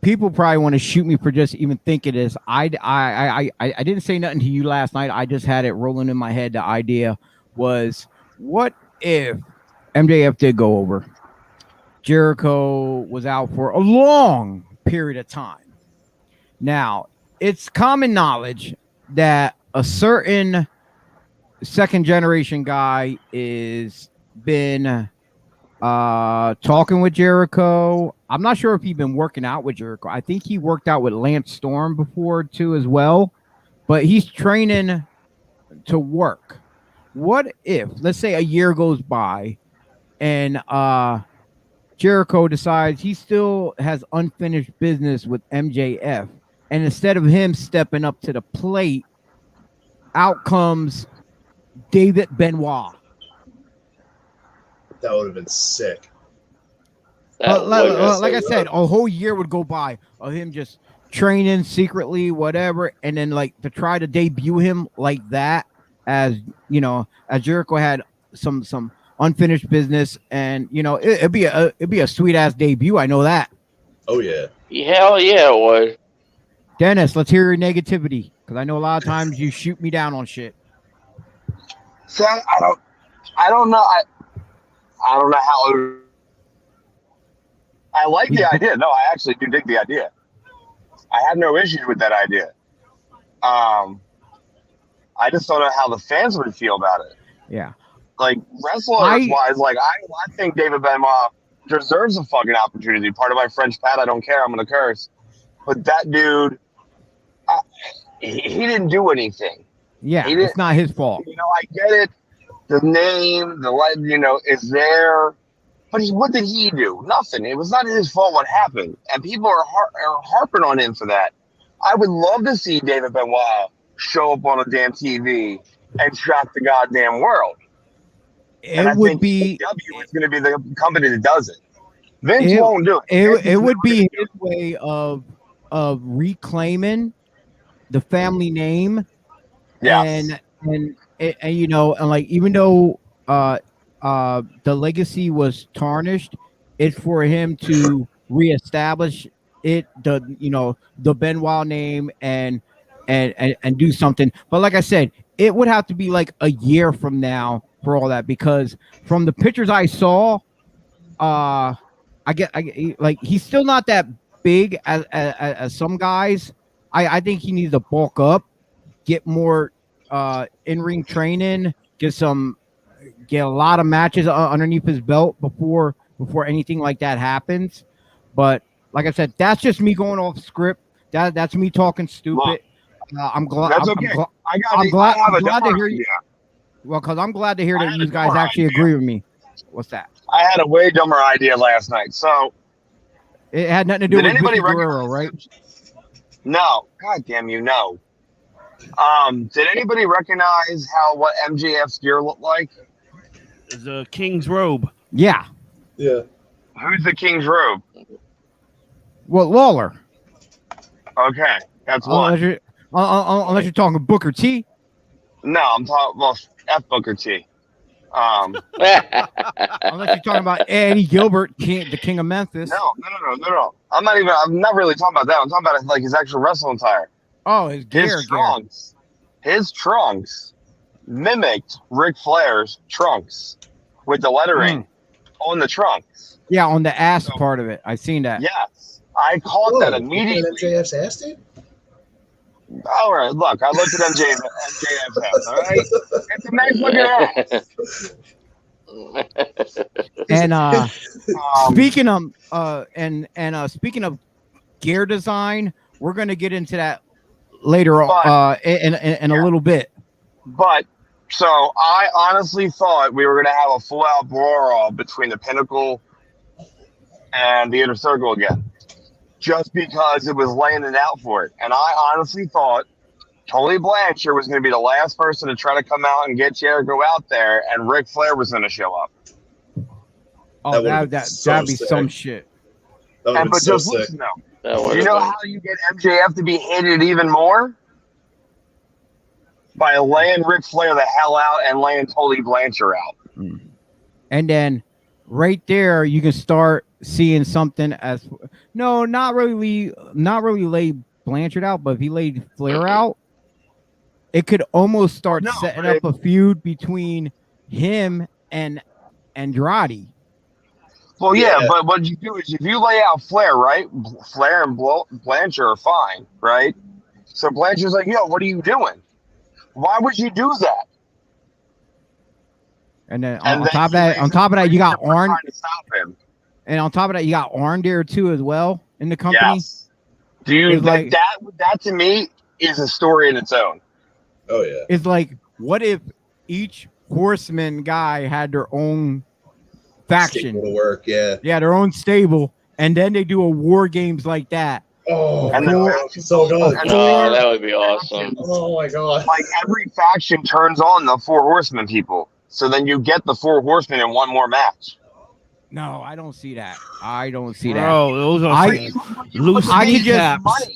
People probably want to shoot me for just even thinking this. I didn't say nothing to you last night. I just had it rolling in my head. The idea was, what if MJF did go over? Jericho was out for a long period of time. Now, it's common knowledge that a certain second generation guy is been talking with Jericho. I'm not sure if he's been working out with Jericho. I think he worked out with Lance Storm before too as well, but he's training to work. What if, let's say, a year goes by and Jericho decides he still has unfinished business with MJF, and instead of him stepping up to the plate, out comes David Benoit. That would have been sick. Like I said, a whole year would go by of him just training secretly, whatever, and then like to try to debut him like that, as you know, as Jericho had some unfinished business, and you know, it'd be a sweet ass debut. I know that. Oh yeah. Hell yeah, it would. Dennis, let's hear your negativity, because I know a lot of times you shoot me down on shit. So I don't know. I don't know how. I like the idea. No, I actually do dig the idea. I have no issues with that idea. I just don't know how the fans would feel about it. Yeah. Like, wrestler-wise, like, I think David Benoit deserves a fucking opportunity. Part of my French pat, I don't care. I'm going to curse. But that dude, he didn't do anything. Yeah, it's not his fault. You know, I get it. The name, is there. But what did he do? Nothing. It was not his fault what happened. And people are harping on him for that. I would love to see David Benoit show up on a damn TV and shock the goddamn world. It would be AEW is going to be the company that does it. Vince won't do it. It would be his way of reclaiming the family name. Yes. And you know, and like, even though the legacy was tarnished, it's for him to reestablish it, the Benoit name and do something. But like I said, it would have to be like a year from now for all that, because from the pictures I saw, I get like, he's still not that big as some guys. I think he needs to bulk up, get more in-ring training, get a lot of matches underneath his belt before anything like that happens. But like I said, that's just me going off script. That's me talking stupid. I'm glad. That's okay. I'm glad to hear you. Well, because I'm glad to hear that you guys actually agree with me. What's that? I had a way dumber idea last night. So it had nothing to do with Vicky Guerrero, right? No. God damn you, no. Did anybody recognize what MJF's gear looked like? It's a king's robe. Yeah. Yeah. Who's the king's robe? Well, Lawler. Okay, that's one. Unless you're talking Booker T. No, I'm talking F Booker T. Unless you're talking about Eddie Gilbert, the King of Memphis. No. I'm not really talking about that. I'm talking about like his actual wrestling attire. Oh, his gear. His trunks mimicked Ric Flair's trunks with the lettering on the trunks. Yeah, on the ass part of it. I seen that. Yes, I caught that immediately. MJF's ass, dude? All right, look, I looked at MJF's ass. All right, it's a nice looking ass. And speaking of gear design, we're gonna get into that later in a little bit. But so I honestly thought we were gonna have a full-out brawl between the Pinnacle and the Inner Circle again, just because it was laying it out for it. And I honestly thought Tully Blanchard was going to be the last person to try to come out and get Jericho out there, and Ric Flair was going to show up. Oh, that'd be some shit. But just listen though, you know how you get MJF to be hated even more? By laying Ric Flair the hell out and laying Tully Blanchard out. And then right there, you can start seeing something as not really lay Blanchard out, but if he laid Flair out, it could almost start setting up a feud between him and Andrade. Well, yeah, but what you do is if you lay out Flair, right? Flair and Blanchard are fine, right? So Blanchard's like, yo, what are you doing? Why would you do that? And then on top of that, you got Arn. Trying to stop him. And on top of that, you got Arn there too as well in the company. Yes. Dude, that to me is a story in its own. Oh yeah. It's like, what if each Horseman guy had their own faction to work? Yeah, their own stable, and then they do a war games like that. Oh, and so good. Oh, that would be awesome. Oh my god! Like every faction turns on the 4 Horsemen people, so then you get the 4 Horsemen in one more match. No, I don't see that. I don't see that. Bro, those are loose caps.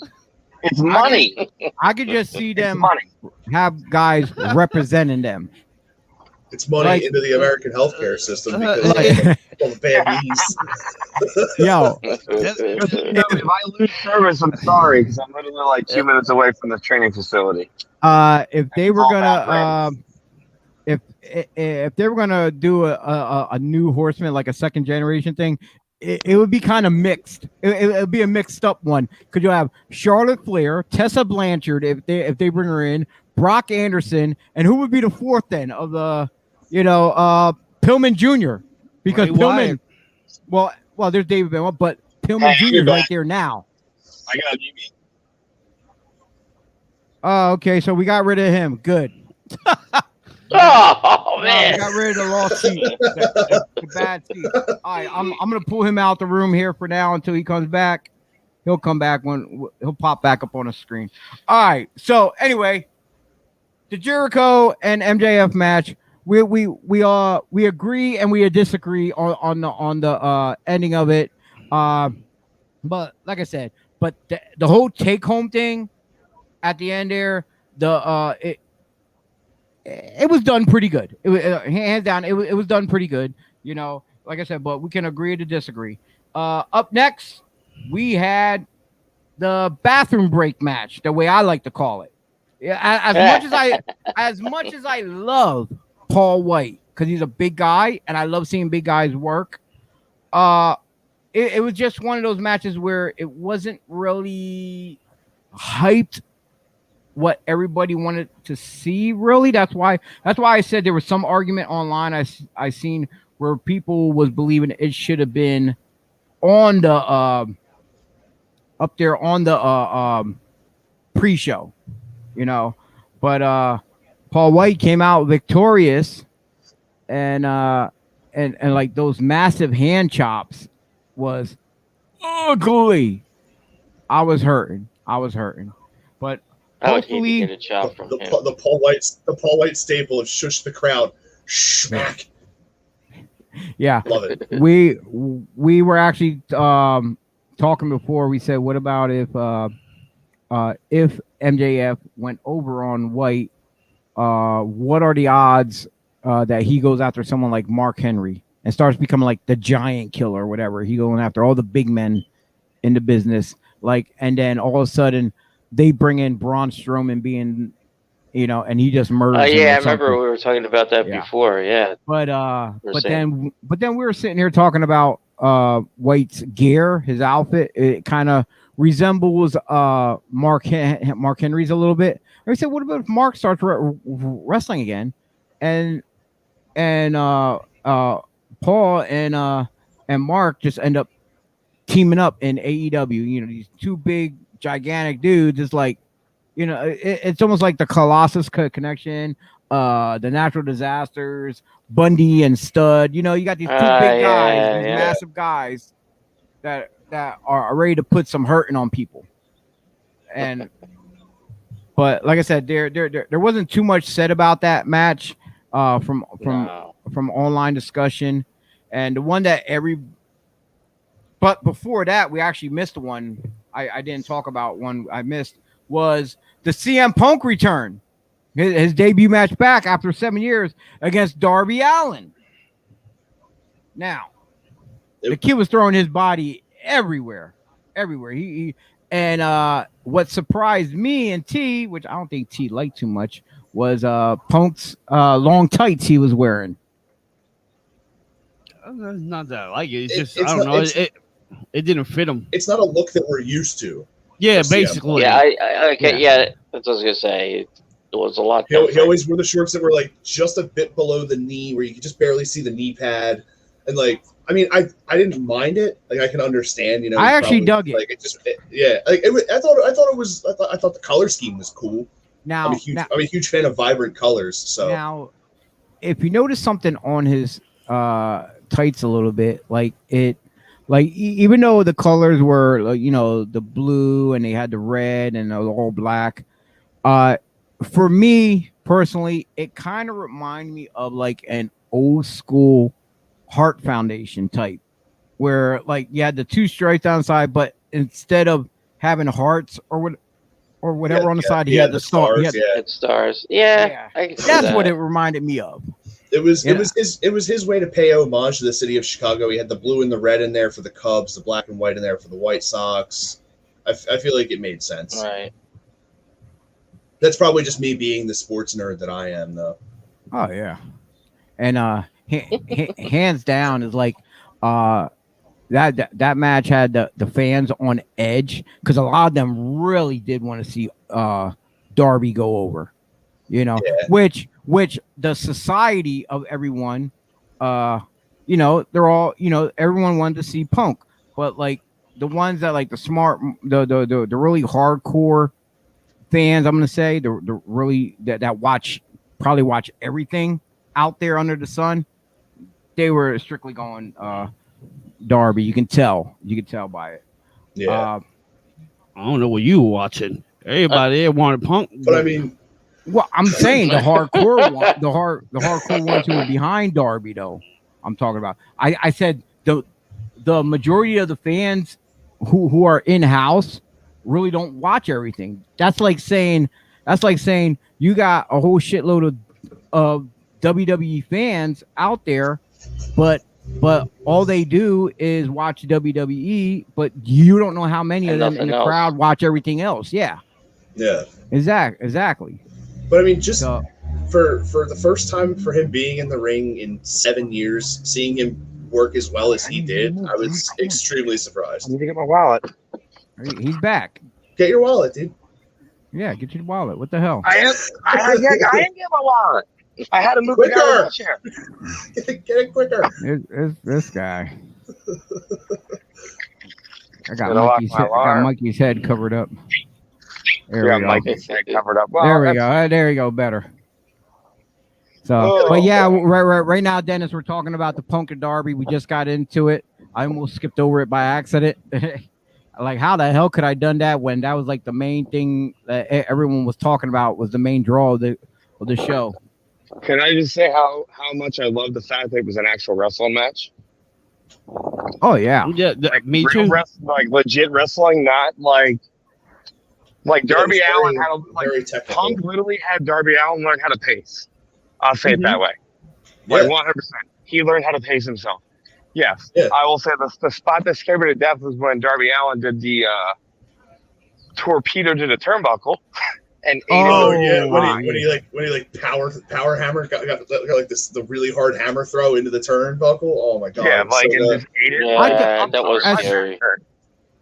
It's money. I could just see them have guys representing them. It's money into the American healthcare system because all the bad knees. Yo, if I lose service, I'm sorry because I'm literally like 2 minutes away from the training facility. If they were gonna, if they were gonna do a new Horseman, like a second generation thing, it would be kind of mixed. It would be a mixed up one, because you'll have Charlotte Flair, Tessa Blanchard if they bring her in, Brock Anderson, and who would be the fourth then of the Pillman Jr. Because Pillman, well, there's David Benoit, but Pillman Jr. is right there now. I got you. Oh, okay, so we got rid of him. Good. Oh man, got rid of the lost seat, the bad seat. All right, I'm gonna pull him out the room here for now until he comes back. He'll come back when he'll pop back up on the screen. All right. So anyway, the Jericho and MJF match. We agree and we disagree on the ending of it. But like I said, but the whole take home thing at the end there, it was done pretty good. It was hands down. It was done pretty good. Like I said, but we can agree to disagree. Up next, we had the bathroom break match, the way I like to call it. Yeah, as much as I love Paul White, because he's a big guy and I love seeing big guys work. It was just one of those matches where it wasn't really hyped what everybody wanted to see, really. That's why I said there was some argument online I seen where people was believing it should have been on the up there on the pre-show, but Paul White came out victorious, and like those massive hand chops was ugly. I was hurting, but hopefully get a chop from him. The Paul White staple of shush the crowd, smack. Yeah, love it. We were actually talking before. We said, what about if MJF went over on White? What are the odds that he goes after someone like Mark Henry and starts becoming like the giant killer or whatever? He going after all the big men in the business, and then all of a sudden they bring in Braun Strowman being, and he just murders. Yeah, I remember we were talking about that before. Yeah, but then we were sitting here talking about White's gear, his outfit. It kind of resembles Mark Henry's a little bit. And we said, what about if Mark starts wrestling again, and Paul and Mark just end up teaming up in AEW? These two big gigantic dudes. It's like, it's almost like the Colossus connection, the Natural Disasters, Bundy and Stud. You got these two big guys, these massive guys that are ready to put some hurting on people. But like I said, there wasn't too much said about that match from online discussion, and the one that but before that, we actually missed one. I didn't talk about one I missed, was the CM Punk return, his debut match back after 7 years against Darby Allin. Now, the kid was throwing his body everywhere. What surprised me and T, which I don't think T liked too much, was Punk's long tights he was wearing. Not that I like it. It's just I don't know. It didn't fit him. It's not a look that we're used to. Yeah, basically. Yeah, that's what I was gonna say. It was a lot. He always wore the shorts that were like just a bit below the knee, where you could just barely see the knee pad. And I didn't mind it. I can understand. I actually dug it. I thought the color scheme was cool. Now, I'm a huge fan of vibrant colors. So now, if you notice something on his tights a little bit, even though the colors were the blue and they had the red and all black, for me personally, it kind of reminded me of an old school Heart Foundation type, where you had the two stripes down the side, but instead of having hearts or whatever on the side, he had the stars. Stars. Yeah. That's what it reminded me of. It was his way to pay homage to the city of Chicago. He had the blue and the red in there for the Cubs, the black and white in there for the White Sox. I feel like it made sense. Right. That's probably just me being the sports nerd that I am, though. Oh yeah. And hands down is like that match had the fans on edge because a lot of them really did want to see Darby go over, which the society of everyone, they're all, everyone wanted to see Punk, but like the ones that like the smart, the really hardcore fans, I'm gonna say the really that probably watch everything out there under the sun, they were strictly going Darby. You can tell by it. Yeah. I don't know what you were watching. Everybody wanted Punk, but I mean, well, I'm saying the hardcore one, the hardcore ones who were behind Darby, though. I'm talking about. I said the majority of the fans who are in house really don't watch everything. That's like saying you got a whole shitload of WWE fans out there, but all they do is watch WWE, but you don't know how many of them in the crowd watch everything else. Yeah. Exactly. But I mean, just for the first time for him being in the ring in 7 years, seeing him work as well as he did, I was extremely surprised. I need to get my wallet. He's back. Get your wallet, dude. Yeah, get your wallet. What the hell? I didn't get my wallet. I had to move the guy in the chair. Get it quicker. It's this guy. I got Mikey's head covered up. There we go. Mikey's head covered up. Well, there we go. There you go. Better. So, but yeah, right now, Dennis, we're talking about the Punk and Darby. We just got into it. I almost skipped over it by accident. Like, how the hell could I done that when that was like the main thing that everyone was talking about, was the main draw of the show? Can I just say how much I love the fact that it was an actual wrestling match? Oh yeah, like me real too. Like legit wrestling, not like Darby Allin had Punk literally had Darby Allin learn how to pace. I'll say it that way. Like 100%. He learned how to pace himself. Yes. Yeah. I will say the spot that scared me to death was when Darby Allin did the torpedo to the turnbuckle and when he power hammer got like the really hard hammer throw into the turnbuckle. Oh my god. Yeah, like so just ate it. Yeah, that was scary.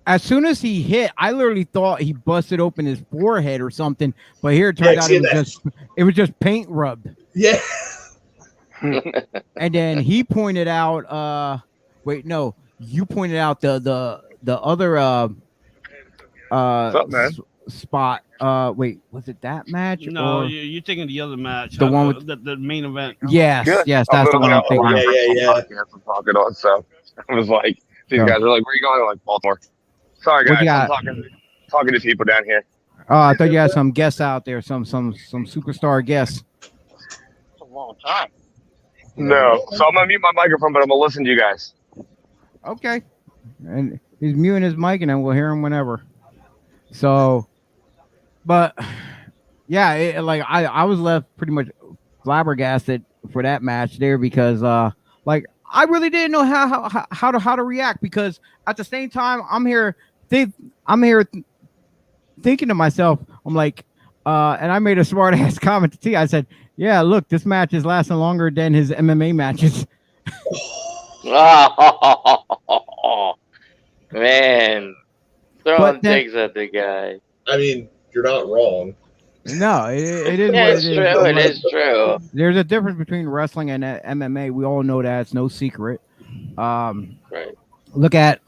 As soon as he hit, I literally thought he busted open his forehead or something, but here it turned out it was just paint rubbed. Yeah. And then he pointed out you pointed out the other spot. Was it that match? No, you're thinking the other match. The one with the main event. Yes, that's the one I'm thinking. Yeah. So I was like, these guys are like, where are you going? I'm like, Baltimore. Sorry guys, I'm talking to people down here. Oh, I thought you had some guests out there, some superstar guests. It's a long time. No, so I'm gonna mute my microphone, but I'm gonna listen to you guys. Okay, and he's muting his mic, and then we'll hear him whenever. So, but yeah, I was left pretty much flabbergasted for that match there because I really didn't know how to react, because at the same time I'm here thinking to myself, I'm like, and I made a smart ass comment to T. I said, yeah, look, this match is lasting longer than his MMA matches. Oh, man. Throwing digs at the guy. I mean, you're not wrong. No, it is. Yeah, it's true. It is true. There's a difference between wrestling and MMA. We all know that. It's no secret. Right. Look at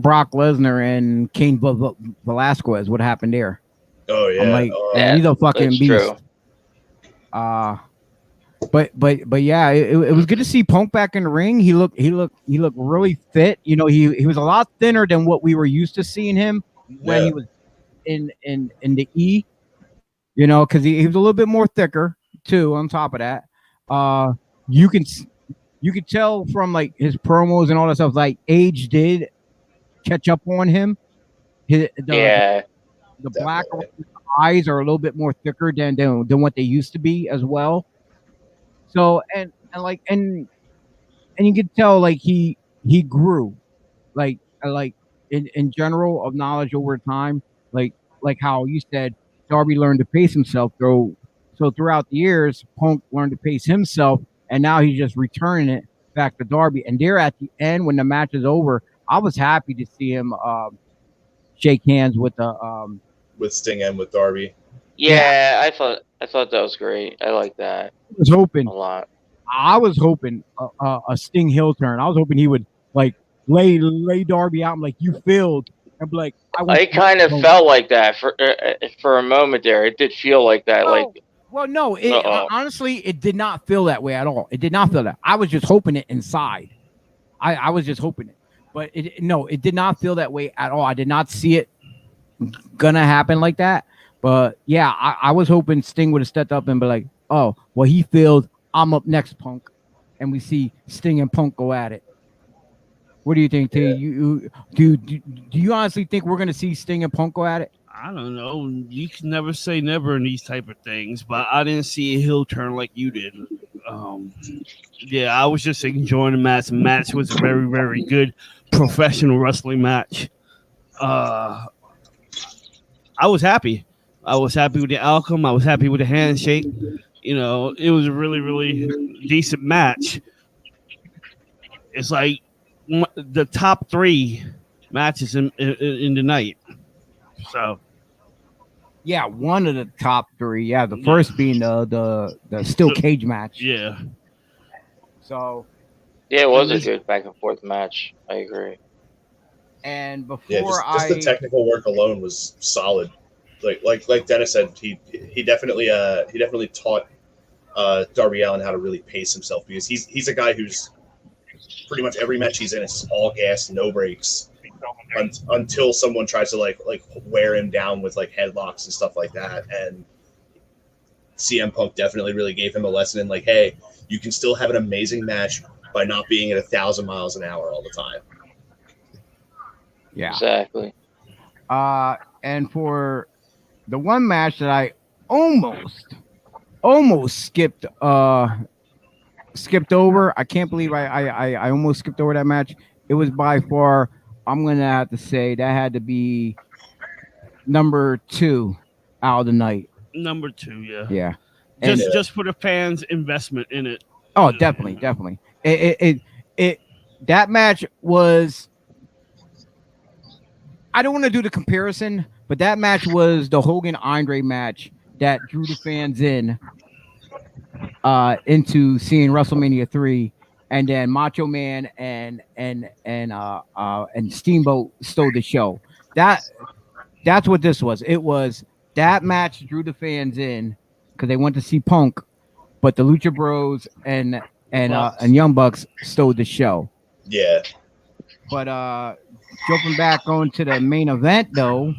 Brock Lesnar and Cain Velasquez. What happened there? Oh yeah. I'm like, he's a fucking beast. True. But yeah, it was good to see Punk back in the ring. He looked really fit. You know, he was a lot thinner than what we were used to seeing him when he was in the E. You know, because he was a little bit more thicker too. On top of that, you could tell from like his promos and all that stuff. Like age did catch up on him. The black eyes are a little bit more thicker than what they used to be as well. So and you could tell like he grew, like in general of knowledge over time. Like how you said, Darby learned to pace himself. So throughout the years, Punk learned to pace himself and now he's just returning it back to Darby. And there at the end, when the match is over, I was happy to see him shake hands with Sting and with Darby. Yeah, I thought that was great. I like that. I was hoping a lot. I was hoping a Sting heel turn. I was hoping he would like lay Darby out and like, you failed. And be like, I kind of felt like that for a moment there. It did feel like that. No, honestly, it did not feel that way at all. It did not feel that. I was just hoping it inside. I was just hoping it, but it did not feel that way at all. I did not see it gonna happen like that. But yeah, I was hoping Sting would have stepped up and be like, oh, well, he failed. I'm up next, Punk, and we see Sting and Punk go at it. What do you think, T? Yeah. Do you honestly think we're gonna see Sting and Punk go at it? I don't know. You can never say never in these type of things, but I didn't see a heel turn like you did. Yeah, I was just enjoying the match. The match was a very, very good professional wrestling match. I was happy. I was happy with the outcome. I was happy with the handshake. You know, it was a really, really decent match. It's like the top 3 matches in the night. So, yeah, one of the top 3. Yeah, the first being the steel cage match. Yeah. So. Yeah, it was a good back and forth match. I agree. And before just the technical work alone was solid. Like Dennis said, he definitely taught Darby Allin how to really pace himself, because he's a guy who's pretty much every match he's in is all gas, no brakes, until someone tries to like wear him down with like headlocks and stuff like that. And CM Punk definitely really gave him a lesson in like, hey, you can still have an amazing match by not being at 1,000 miles an hour all the time. Yeah, exactly. And for the one match that I almost skipped over. I can't believe I almost skipped over that match. It was by far, I'm gonna have to say, that had to be number 2 out of the night. Number 2, yeah. Yeah. Just for the fans' investment in it. Oh, definitely. It that match was, I don't want to do the comparison, but that match was the Hogan Andre match that drew the fans into seeing WrestleMania 3, and then Macho Man and Steamboat stole the show. That's what this was. It was that match drew the fans in because they went to see Punk, but the Lucha Bros and Young Bucks stole the show. Yeah. But jumping back on to the main event though,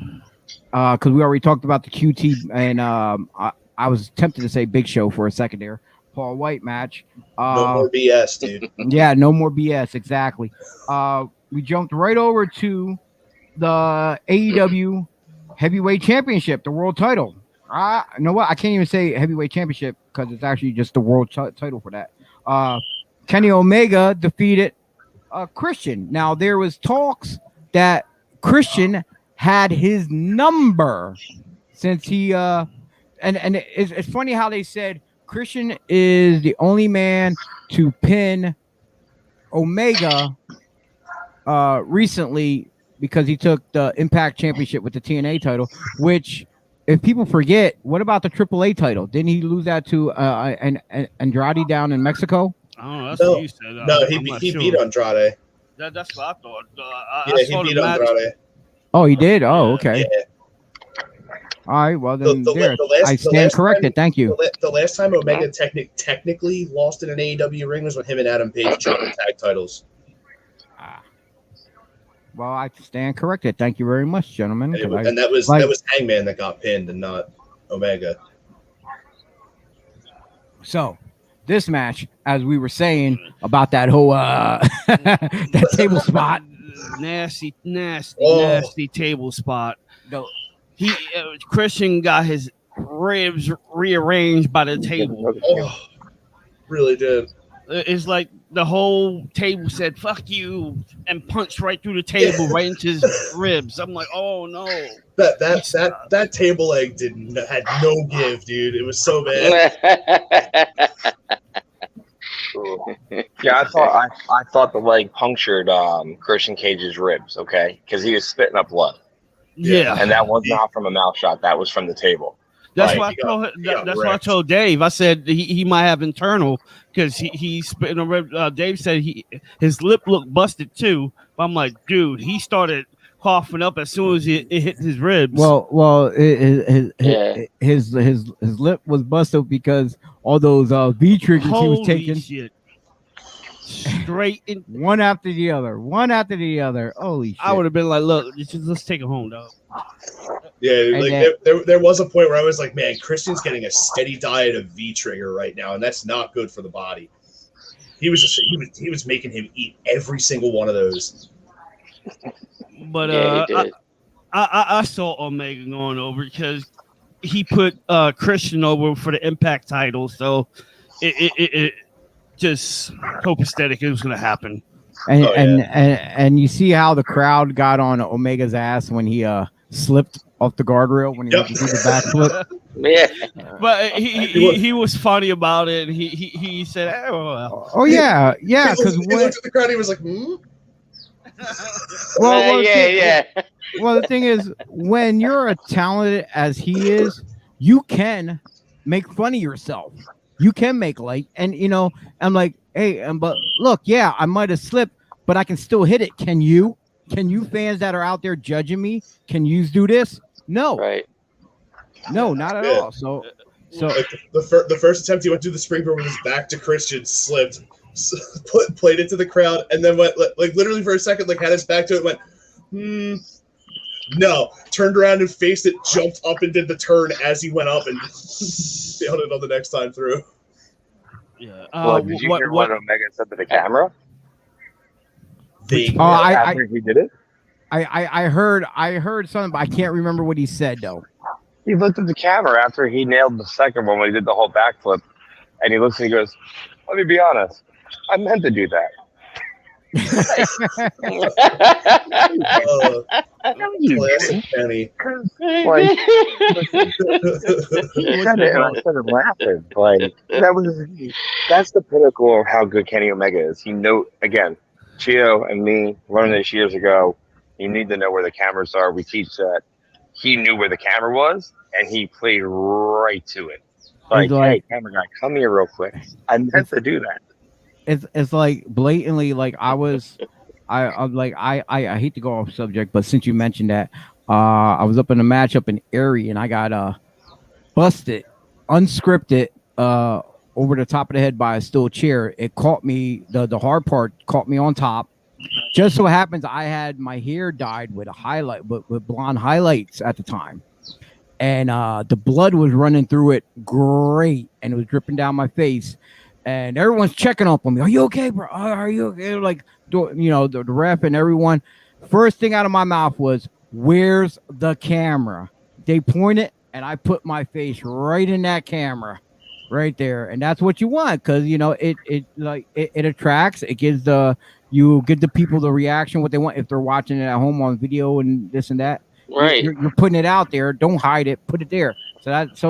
because we already talked about the QT, and I was tempted to say Big Show for a second there. Paul White match. No more BS, dude. Yeah, no more BS. Exactly. We jumped right over to the AEW Heavyweight Championship, the world title. You know what? I can't even say Heavyweight Championship because it's actually just the world title for that. Kenny Omega defeated Christian. Now, there was talks that Christian had his number since he and it's funny how they said Christian is the only man to pin Omega recently because he took the Impact Championship with the TNA title, which, if people forget, what about the AAA title? Didn't he lose that to Andrade down in Mexico? I don't know. That's what you said. No, he beat Andrade. That's what I thought. He beat Andrade. Oh, he did? Oh, okay. Yeah. All right, well, then I stand corrected. Thank you. The last time Omega technically lost in an AEW ring was when him and Adam Page dropped the tag titles. Well, I stand corrected. Thank you very much, gentlemen. And that was Hangman that got pinned and not Omega. So, this match, as we were saying about that whole that table spot, nasty table spot. No. Christian got his ribs rearranged by the table. Oh, really did. It's like the whole table said "fuck you" and punched right through the table, right into his ribs. I'm like, oh no. That table leg had no give, dude. It was so bad. Yeah, I thought the leg punctured Christian Cage's ribs. Okay, because he was spitting up blood. Yeah, and that was not from a mouth shot. That was from the table. That's why I told Dave. I said he might have internal because he spit in a rib. Dave said his lip looked busted too. But I'm like, dude, he started coughing up as soon as it hit his ribs. Well, his lip was busted because all those V triggers he was taking. Shit. Straight in one after the other. Holy shit! I would have been like, look, let's take it home, dog. Yeah, there was a point where I was like, man, Christian's getting a steady diet of V trigger right now, and that's not good for the body. He was making him eat every single one of those. But I saw Omega going over because he put Christian over for the Impact title, so it just copacetic it was going to happen. And you see how the crowd got on Omega's ass when he slipped off the guardrail when he went to do the backflip. Yeah, but he was funny about it. He said, "Oh yeah, because he looked at the crowd. He was like, hmm." Well, the thing is, when you're as talented as he is, you can make fun of yourself. You can make light, and I'm like, hey, but look, yeah, I might have slipped, but I can still hit it. Can you? Can you fans that are out there judging me? Can you do this? No, right? No, not at all. So like the first attempt, he went to the springboard with his back to Christian, slipped, played it to the crowd, and then went like literally for a second, like had his back to it, went, no, turned around and faced it, jumped up and did the turn as he went up and failed it on the next time through. Yeah. Did you hear what Omega said to the camera? After he did it? I heard something, but I can't remember what he said though. He looked at the camera after he nailed the second one when he did the whole backflip, and he looks and he goes, "Let me be honest, I meant to do that." Classic Kenny. Like, he said it, and I started laughing. Like that's the pinnacle of how good Kenny Omega is. He again, Chio and me learned this years ago. You need to know where the cameras are. We teach that. He knew where the camera was, and he played right to it. Like, hey, camera guy, come here real quick. I meant to do that. It's like blatantly like I hate to go off subject, but since you mentioned that, I was up in a match up in Erie and I got busted, unscripted, over the top of the head by a steel chair. It caught me, the hard part caught me on top. Just so happens I had my hair dyed with with blonde highlights at the time. And the blood was running through it great, and it was dripping down my face. And everyone's checking up on me. Are you okay, bro? Are you okay? Like, the ref and everyone. First thing out of my mouth was, "Where's the camera?" They pointed, and I put my face right in that camera, right there. And that's what you want, because it attracts. It gives you give the people the reaction what they want if they're watching it at home on video and this and that. Right. You're putting it out there. Don't hide it. Put it there. So that's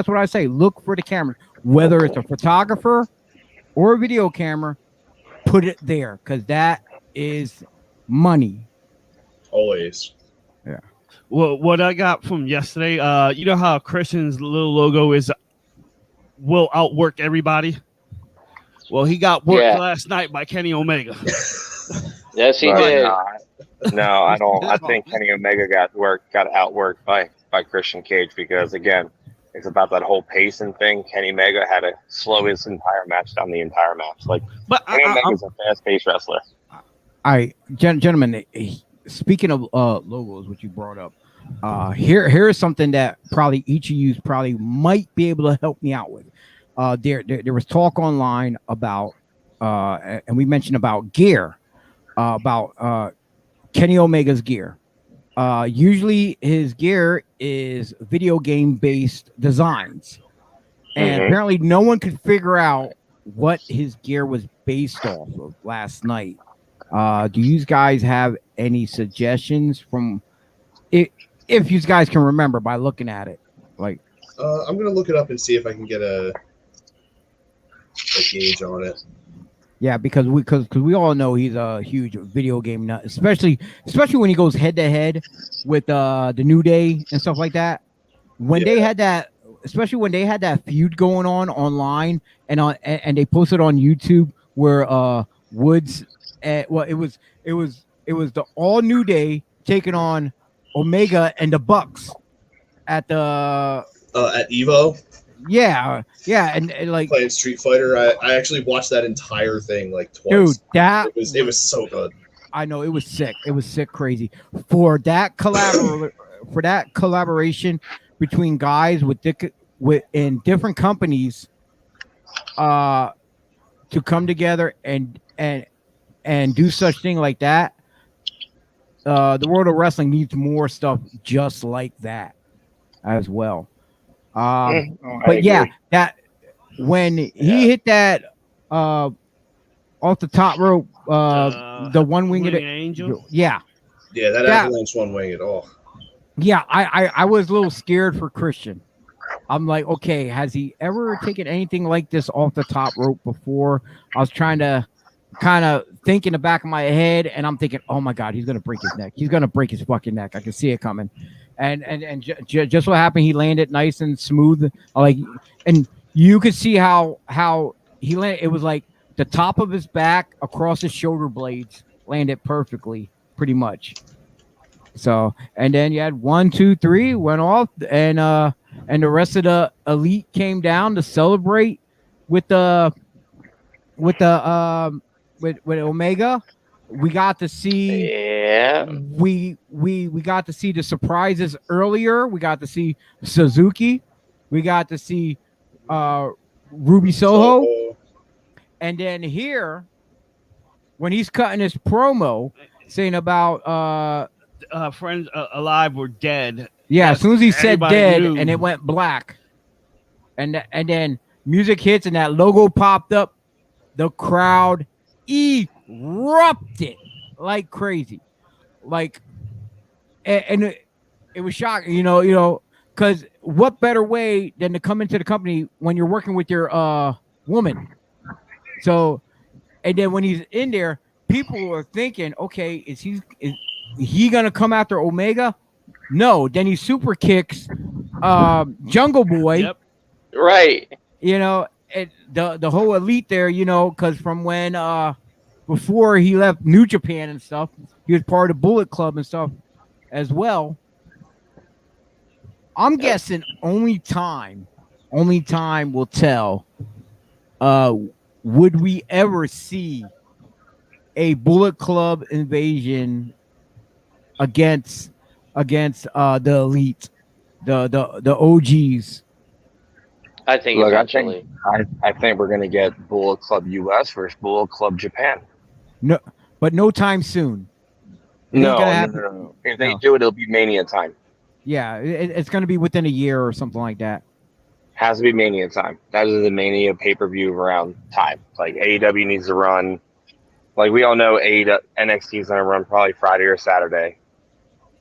what I say. Look for the camera. Whether it's a photographer or a video camera, put it there, because that is money. Always. Yeah. Well, what I got from yesterday, you know how Christian's little logo is will outwork everybody? Well, he got worked last night by Kenny Omega. Yes, he did. No, I don't. I think Kenny Omega got outworked by Christian Cage because, again, it's about that whole pacing thing. Kenny Omega had to slow his entire match down the entire match. But Kenny Omega's a fast-paced wrestler. All right, gentlemen, speaking of logos, which you brought up, here is something that probably each of you probably might be able to help me out with. There was talk online about, and we mentioned about gear, about Kenny Omega's gear. Usually his gear is video game based designs, and apparently no one could figure out what his gear was based off of last night. Do you guys have any suggestions from it, if you guys can remember by looking at it? Like, I'm gonna look it up and see if I can get a gauge on it. Yeah, because we all know he's a huge video game nut, especially when he goes head to head with the New Day and stuff like that. When they had that, especially when they had that feud going on online and they posted on YouTube where Woods, it was the all New Day taking on Omega and the Bucks at Evo. Yeah, and like playing Street Fighter. I actually watched that entire thing like twice. Dude, it was so good. I know, it was sick. It was sick, crazy. For that collaboration between guys in different companies, to come together and do such thing like that. The world of wrestling needs more stuff just like that as well. But yeah, that when he hit that off the top rope, the one-winged angel. Yeah, that avalanche one wing at all. Yeah, I was a little scared for Christian. I'm like, okay, has he ever taken anything like this off the top rope before? I was trying to kind of think in the back of my head, and I'm thinking, oh my God, he's gonna break his neck. He's gonna break his fucking neck. I can see it coming. And just what happened, he landed nice and smooth. And you could see how he landed. It was like the top of his back across his shoulder blades landed perfectly, pretty much. So, and then you had 1, 2, 3 went off, and the rest of the elite came down to celebrate with Omega. We got to see we got to see the surprises earlier. We got to see Suzuki. We got to see Ruby Soho. And then here, when he's cutting his promo saying about friends alive or dead. Yeah, as soon as he said dead and it went black. And then music hits and that logo popped up, the crowd erupted like crazy, and it was shocking, because what better way than to come into the company when you're working with your woman? So, and then when he's in there, people are thinking, okay, is he gonna come after Omega? No, then he super kicks Jungle Boy. Yep. Right. The whole elite there, because from when before he left New Japan and stuff, he was part of Bullet Club and stuff as well. I'm guessing only time will tell. Would we ever see a Bullet Club invasion against the elite, the OGs? I think we're gonna get Bullet Club US versus Bullet Club Japan. No, but no time soon. No. If they do it, it'll be Mania time. Yeah, it's gonna be within a year or something like that. Has to be Mania time. That is the Mania pay-per-view around time. Like AEW needs to run. Like we all know, NXT is gonna run probably Friday or Saturday,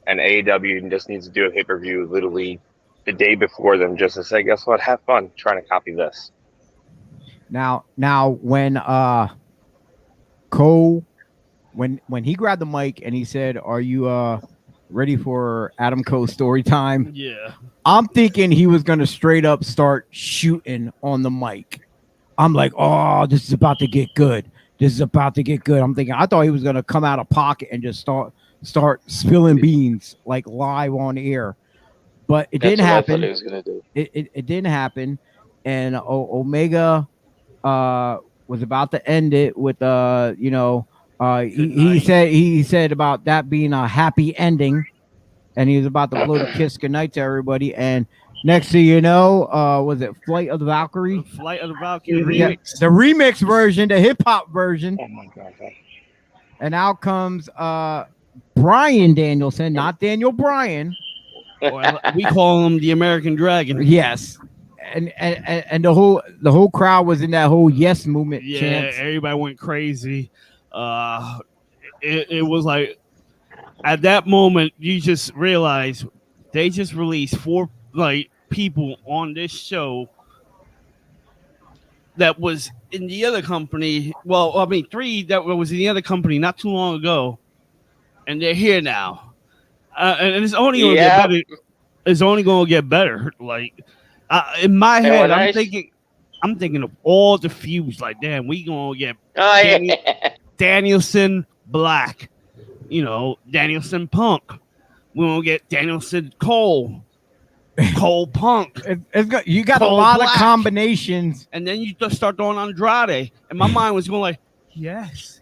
and AEW just needs to do a pay-per-view literally the day before them, just to say, guess what? Have fun trying to copy this. Now, when Cole, when he grabbed the mic and he said, "Are you ready for Adam Cole's story time?" Yeah, I'm thinking he was gonna straight up start shooting on the mic. I'm like, oh, this is about to get good. I'm thinking, I thought he was gonna come out of pocket and just start spilling beans like live on air. But it didn't happen. It didn't happen, and Omega was about to end it with he said about that being a happy ending, and he was about to blow the kiss goodnight to everybody. And next thing you know, was it Flight of the Valkyrie? Flight of the Valkyrie remix. The remix version, the hip hop version. Oh my God! And out comes Bryan Danielson, not Daniel Bryan. We call him the American Dragon. Yes, and the whole crowd was in that whole yes movement. Yeah, chance. Everybody went crazy. It was like at that moment you just realize they just released 4 people on this show that was in the other company. Well, I mean, 3 that was in the other company not too long ago, and they're here now, and it's only going to get better. It's only going to get better. Like in my head, I'm thinking of all the feuds. Like, damn, we going to get Danielson Black, Danielson Punk. We're going to get Danielson Cole Punk. You got Cole a lot Black. Of combinations. And then you just start throwing Andrade. And my mind was going like, yes.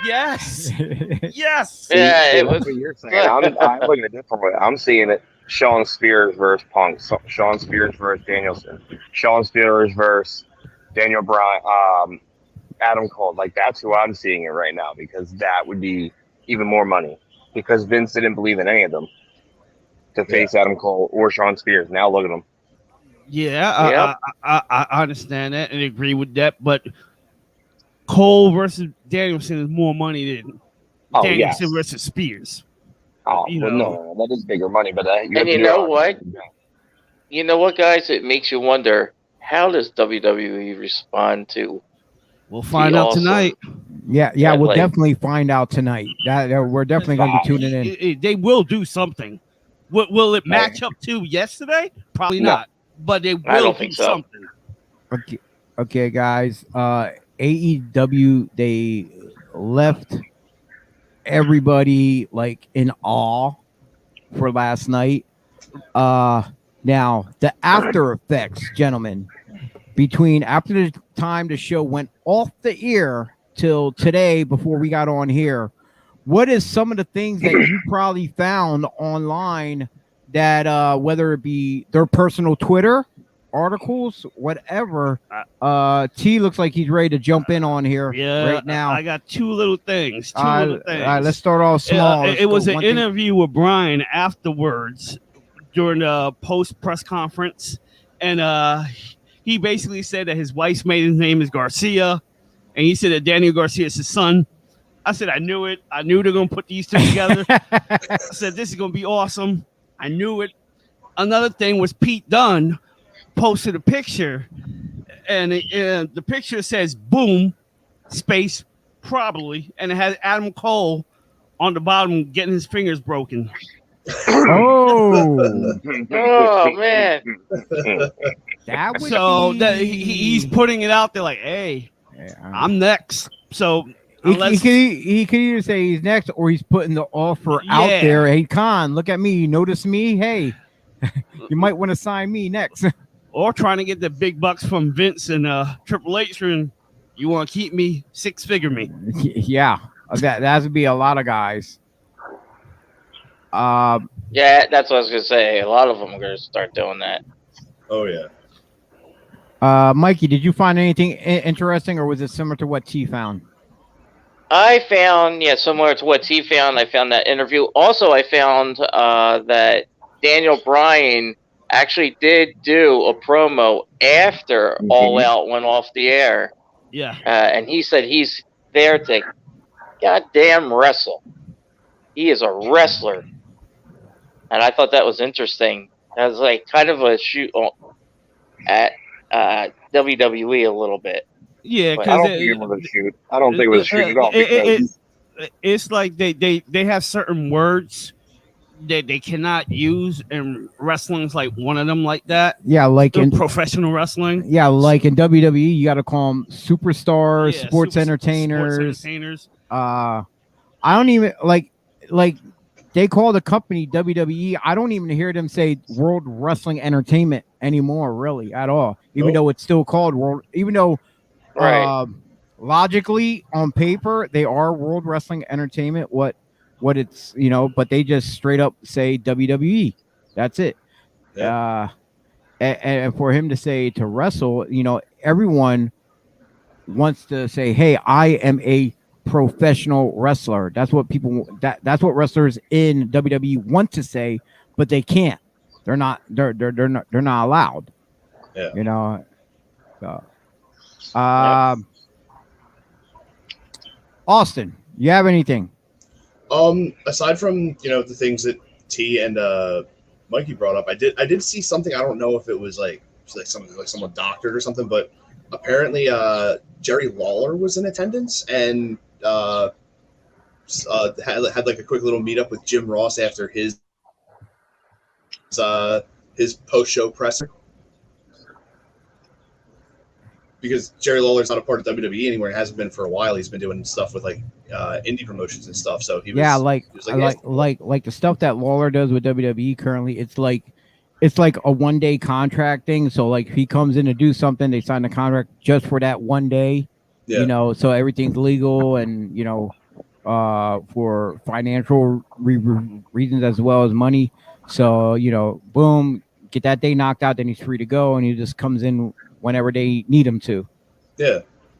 Yes. Yes. Yeah, it was what you're saying. I'm looking at it different way. I'm seeing it Shawn Spears versus Punk. Shawn Spears versus Danielson. Shawn Spears versus Daniel Bryan. Adam Cole. Like, that's who I'm seeing it right now, because that would be even more money. Because Vince didn't believe in any of them to face Adam Cole or Shawn Spears. Now look at them. Yeah, I understand that and agree with that, but Cole versus Danielson is more money than Danielson versus Spears. Oh, no, that is bigger money. But you know what? You know what, guys? It makes you wonder, how does WWE respond to? We'll find out tonight. Yeah, we'll definitely find out tonight. We're definitely going to be tuning in. They will do something. Will it match up to yesterday? Probably not. But they will do something. Okay, guys. AEW, they left everybody like in awe for last night. Now the after effects, gentlemen, between after the time the show went off the air till today before we got on here, what is some of the things that you probably found online that whether it be their personal Twitter articles, whatever? T looks like he's ready to jump in on here right now. I got two little things. All right, let's start off small. It was an interview with Brian afterwards during the post press conference, and he basically said that his wife's maiden name is Garcia, and he said that Daniel Garcia is his son. I said, I knew it. I knew they're going to put these two together. I said, this is going to be awesome. I knew it. Another thing was Pete Dunne posted a picture, and the picture says boom, space, probably, and it has Adam Cole on the bottom getting his fingers broken. Oh man. That would he's putting it out there like, hey, I'm next. So he could either say he's next or he's putting the offer out there. Hey, Khan, look at me. You notice me? Hey, you might want to sign me next. Or trying to get the big bucks from Vince and Triple H, and you want to keep me, 6-figure me. Yeah, that would be a lot of guys. Yeah, that's what I was gonna say. A lot of them are gonna start doing that. Oh yeah. Mikey, did you find anything interesting, or was it similar to what T found? I found, similar to what T found. I found that interview. Also, I found that Daniel Bryan actually did do a promo after All Out went off the air. Yeah. And he said he's there to goddamn wrestle. He is a wrestler. And I thought that was interesting. That was like kind of a shoot at WWE a little bit. Yeah, because I don't think it was a shoot. I don't think it was a shoot at all. It's like they have certain words that they cannot use, and wrestling's like one of them like that. Yeah, like in professional wrestling. Yeah, like in WWE, you got to call them superstars, sports entertainers. I don't even like they call the company WWE. I don't even hear them say World Wrestling Entertainment anymore, really, at all. Even though it's still called World, even though logically on paper they are World Wrestling Entertainment. What it's, but they just straight up say WWE. That's it. Yeah. And for him to say to wrestle, everyone wants to say, "Hey, I am a professional wrestler." That's what people that's what wrestlers in WWE want to say, but they can't. They're not allowed. Yeah. Austin, you have anything? Aside from the things that T and Mikey brought up, I did see something. I don't know if it was like someone doctored or something, but apparently Jerry Lawler was in attendance and had like a quick little meetup with Jim Ross after his post-show presser. Because Jerry Lawler's not a part of WWE anymore and hasn't been for a while. He's been doing stuff with like indie promotions and stuff. So he was like the stuff that Lawler does with WWE currently. It's like a 1 day contract thing. So like if he comes in to do something, they sign the contract just for that 1 day. Yeah. You know, so everything's legal and you know for financial reasons as well as money. So you know, boom, get that day knocked out, then he's free to go, and he just comes in whenever they need him to. Yeah.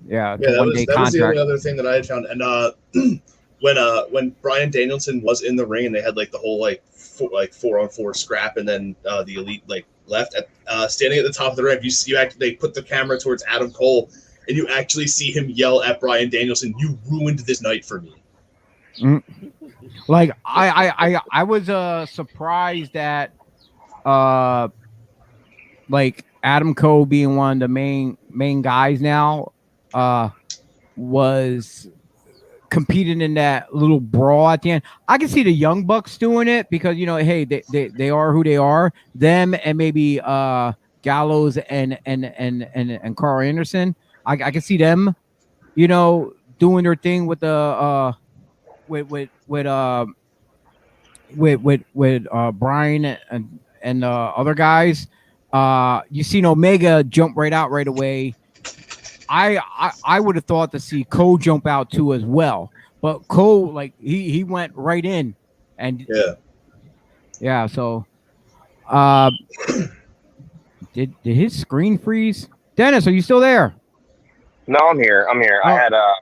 That was the only other thing that I had found. And when Bryan Danielson was in the ring and they had like the whole like 4-on-4 scrap, and then the Elite like left at standing at the top of the ramp, they put the camera towards Adam Cole, and you actually see him yell at Bryan Danielson, "You ruined this night for me." Like I was surprised that like Adam Cole being one of the main guys now was competing in that little brawl at the end. I can see the Young Bucks doing it because you know, hey, they are who they are. Them and maybe Gallows and Carl Anderson. I can see them, you know, doing their thing with the with Brian and other guys. You seen Omega jump right out right away. I would have thought to see Cole jump out too as well, but Cole like he went right in and yeah. So did his screen freeze? Dennis, are you still there? No, I'm here. Oh.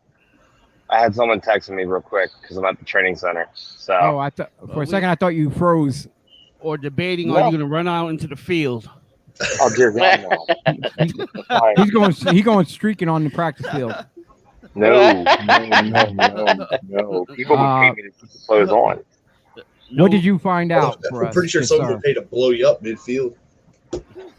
I had someone texting me real quick because I'm at the training center. So I thought for a second I thought you froze. Or debating, are you going to run out into the field? Oh dear God, no. He's going streaking on the practice field. No. People would pay me to put the clothes on. What did you find out? I'm pretty sure someone would pay to blow you up midfield.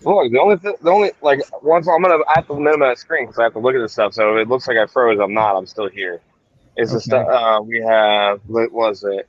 Look, the only like once I have to limit my screen because I have to look at this stuff. So if it looks like I froze, I'm not. I'm still here. It's the stuff we have. What was it?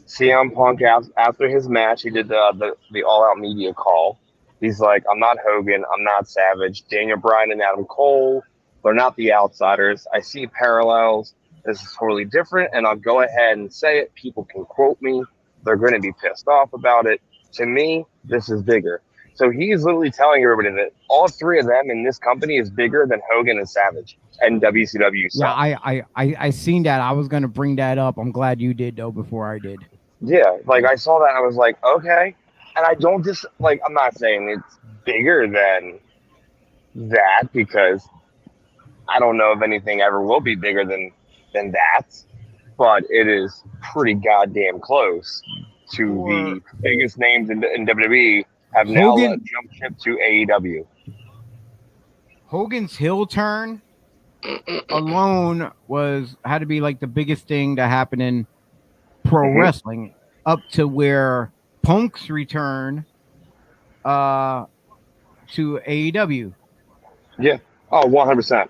CM Punk after his match, he did the all-out media call. He's like, I'm not Hogan, I'm not Savage. Daniel Bryan and Adam Cole, they're not the outsiders. I see parallels. This is totally different, and I'll go ahead and say it. People can quote me. They're going to be pissed off about it. To me, this is bigger. So he's literally telling everybody that all three of them in this company is bigger than Hogan and Savage and WCW. Yeah, I seen that. I was going to bring that up. I'm glad you did, though, before I did. Yeah, like I saw that and I was like, okay. And I don't I'm not saying it's bigger than that because I don't know if anything ever will be bigger than that, but it is pretty goddamn close to the biggest names in WWE have now jumped ship to AEW. Hogan's heel turn alone had to be like the biggest thing that happened in pro wrestling, up to where Punk's return to AEW. Yeah. Oh, 100%.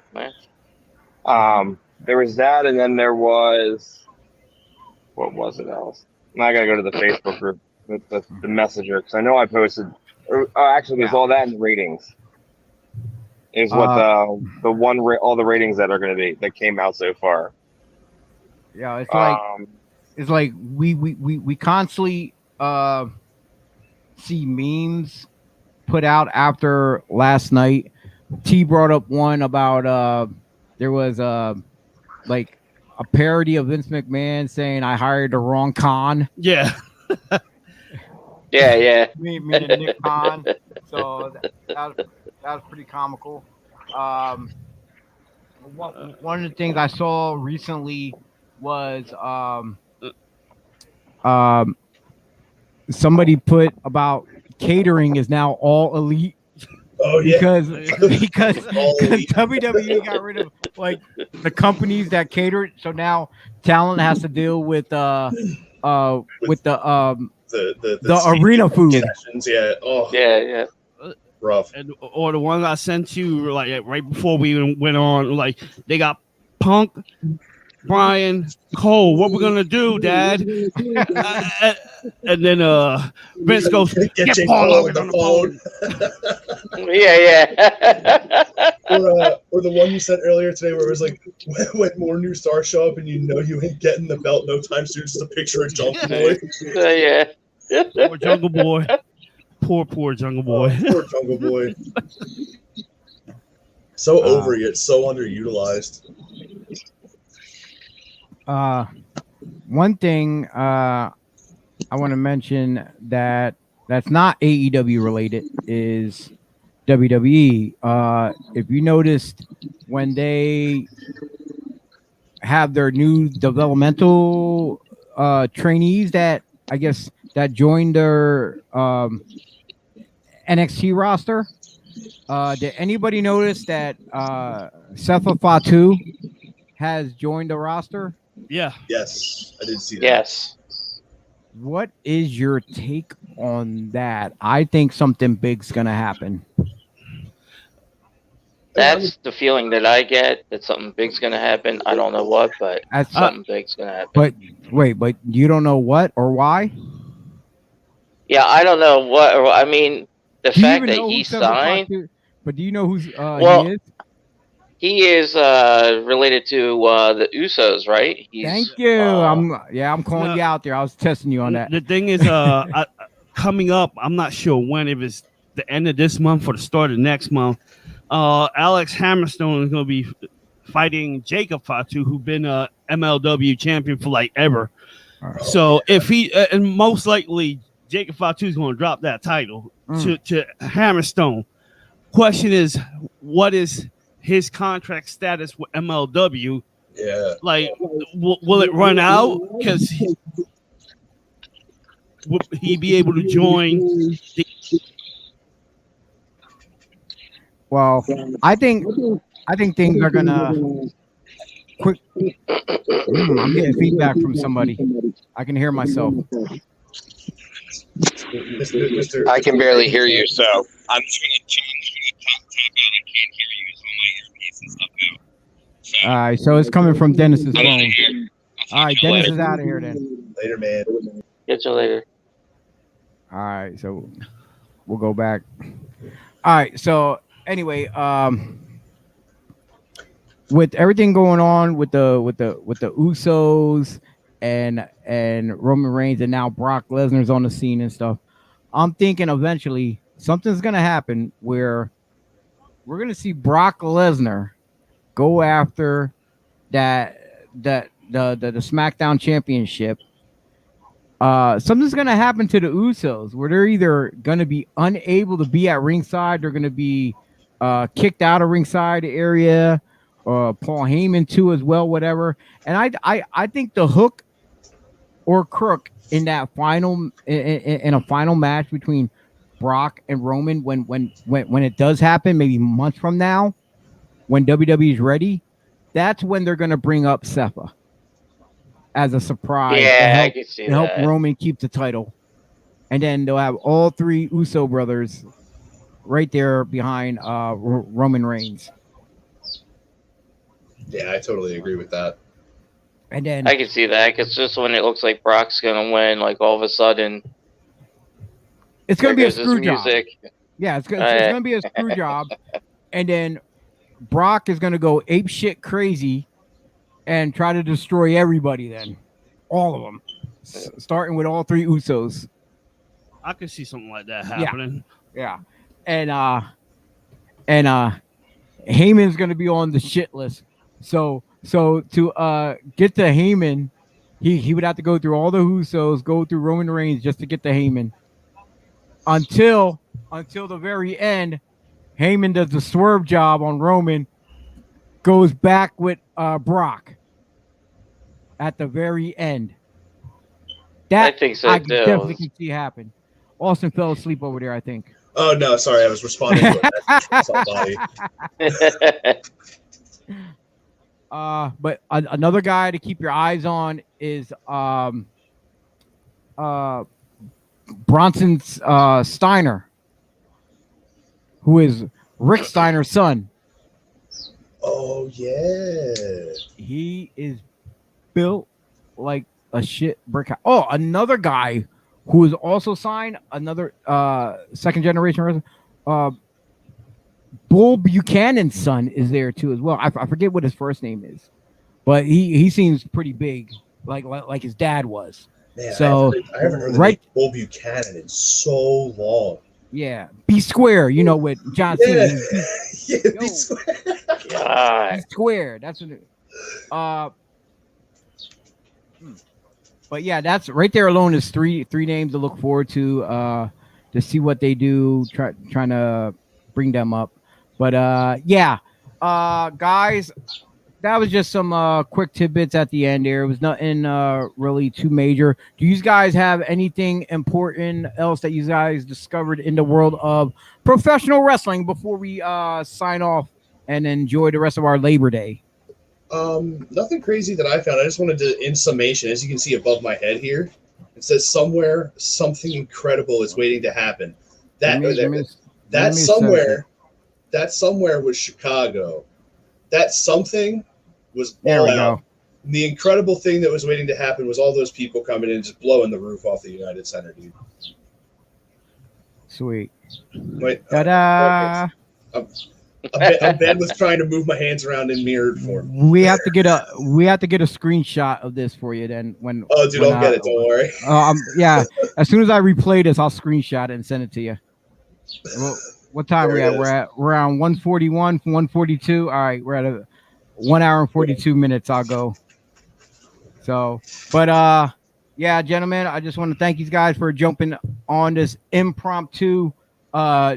There was that, and then there was what was it else? Now I gotta go to the Facebook group, the messenger, because I know I posted. Actually, there's all that in the ratings. Is what all the ratings that are going to be that came out so far. Yeah, it's like we constantly see memes put out after last night. T brought up one about there was like a parody of Vince McMahon saying I hired the wrong con. Yeah. Yeah. Meaning Nick Khan. So that was pretty comical. One of the things I saw recently was somebody put about catering is now all elite. Oh yeah, because WWE got rid of like the companies that catered, so now talent has to deal with the arena food. Sessions, yeah. Oh yeah. rough. Or the ones I sent you like right before we even went on. Like they got Punk, Brian, Cole. What we're gonna do, Dad? And then Vince goes, Get Jake Paul Paul on the phone. Or the one you sent earlier today where it was like, when more new stars show up and you know you ain't getting the belt no time soon, just a picture of Jungle Boy. Poor Jungle Boy. Poor Jungle Boy. Poor Jungle Boy. So over yet so underutilized. One thing I want to mention that's not AEW related is WWE. If you noticed, when they have their new developmental trainees that I guess that joined their NXT roster, did anybody notice that Sefa Fatu has joined the roster? Yeah. Yes, I did see that. Yes. What is your take on that? I think something big's gonna happen. That's the feeling that I get, that something big's going to happen. I don't know what, but something big's going to happen. But wait, but you don't know what or why? Yeah, I don't know what. I mean, the fact that he signed. But do you know who's he is? He is related to the Usos, right? Thank you. I'm calling you out there. I was testing you on that. The thing is, coming up, I'm not sure when. If it's the end of this month or the start of next month. Alex Hammerstone is going to be fighting Jacob Fatu, who's been a MLW champion for like ever. So if he and most likely Jacob Fatu is going to drop that title to Hammerstone. Question is, what is his contract status with MLW? Yeah, like will it run out? Because will he be able to join? Well, I think things are gonna quick. I'm getting feedback from somebody. I can hear myself. I can barely hear you, so I'm just gonna tap out. I can't hear you, so my earpiece and stuff out. So, all right, so it's coming from Dennis's phone. Here. All right, Dennis is out of here then. Later, man. Get you later. All right, so we'll go back. All right, so anyway, with everything going on with the Usos and Roman Reigns and now Brock Lesnar's on the scene and stuff, I'm thinking eventually something's gonna happen where we're gonna see Brock Lesnar go after the SmackDown Championship. Something's gonna happen to the Usos where they're either gonna be unable to be at ringside, they're gonna be kicked out of ringside area, Paul Heyman too as well, whatever. And I think the hook or crook in that final in a final match between Brock and Roman when it does happen, maybe months from now, when WWE is ready, that's when they're gonna bring up Sefa as a surprise I can see to help Roman keep the title. And then they'll have all three Uso brothers right there behind Roman Reigns. Yeah, I totally agree with that. And then I can see that, because just when it looks like Brock's going to win, like all of a sudden, it's going to be a screw job. Music. Yeah, it's going to be a screw job. And then Brock is going to go ape shit crazy and try to destroy everybody then. All of them. Starting with all three Usos. I could see something like that happening. Yeah. And Heyman's going to be on the shit list. So to get to Heyman, he would have to go through all the Usos, go through Roman Reigns just to get to Heyman. Until the very end, Heyman does the swerve job on Roman, goes back with Brock at the very end. That I think so, I too. definitely can see happen. Austin fell asleep over there, I think. Oh no, sorry, I was responding to a message from somebody. But another guy to keep your eyes on is Bronson Steiner, who is Rick Steiner's son. Oh yeah. He is built like a shit brick house. Oh, another guy who is also signed, another second generation wrestler, Bull Buchanan's son is there too as well. I forget what his first name is, but he seems pretty big, like his dad was. Man, so I haven't heard the name Bull Buchanan in so long. Yeah, B Square, with John Cena. Yeah, B Square. God. B Square. That's what it. But yeah, that's right there alone is three names to look forward to see what they do. Trying to bring them up. But guys, that was just some quick tidbits at the end there. It was nothing really too major. Do you guys have anything important else that you guys discovered in the world of professional wrestling before we sign off and enjoy the rest of our Labor Day? Nothing crazy that I found. I just wanted to, in summation, as you can see above my head here, it says somewhere something incredible is waiting to happen. That somewhere was Chicago. That something was all out. The incredible thing that was waiting to happen was all those people coming in and just blowing the roof off the United Center, dude. Sweet. Wait, ta-da! Ben was trying to move my hands around in mirrored form. We have to get a screenshot of this for you then. I'll get it. Don't worry. Yeah. As soon as I replay this, I'll screenshot it and send it to you. Well, what time we're around 141 from 142. All right, we're at 1 hour and 42 minutes. I'll go. So, but yeah, gentlemen, I just want to thank you guys for jumping on this impromptu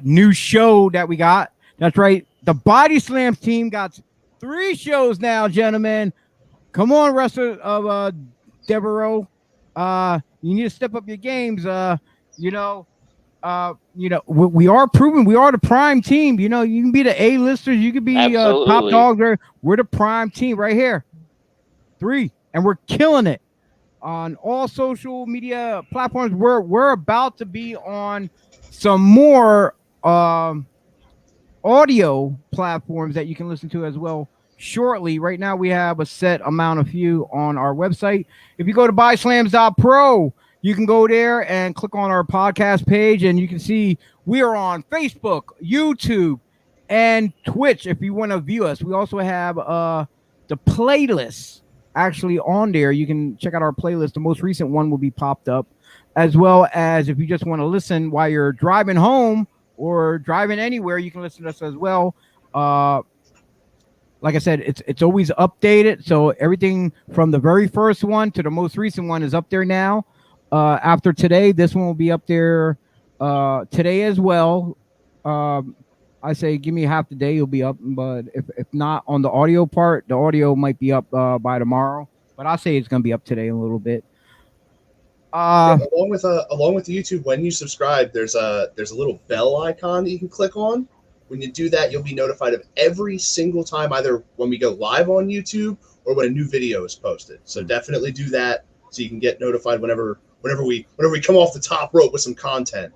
new show that we got. That's right. The BodySlams team got 3 shows now, gentlemen. Come on, wrestler of Devereaux. You need to step up your games. We are proven we are the prime team. You can be the A-listers, you could be top dogs. We're the prime team right here. 3, and we're killing it on all social media platforms. We're about to be on some more audio platforms that you can listen to as well shortly. Right now we have a set amount of you on our website. If you go to BodySlams.pro, you can go there and click on our podcast page, and you can see we are on Facebook, YouTube, and Twitch if you want to view us. We also have the playlist actually on there. You can check out our playlist. The most recent one will be popped up, as well as if you just want to listen while you're driving home or driving anywhere, you can listen to us as well. Like I said, it's always updated. So everything from the very first one to the most recent one is up there now. After today, this one will be up there today as well. I say give me half the day, it'll be up. But if not on the audio part, the audio might be up by tomorrow. But I'll say it's going to be up today a little bit. Along with the YouTube, when you subscribe, there's a little bell icon that you can click on. When you do that, you'll be notified of every single time, either when we go live on YouTube or when a new video is posted. So definitely do that so you can get notified whenever we come off the top rope with some content.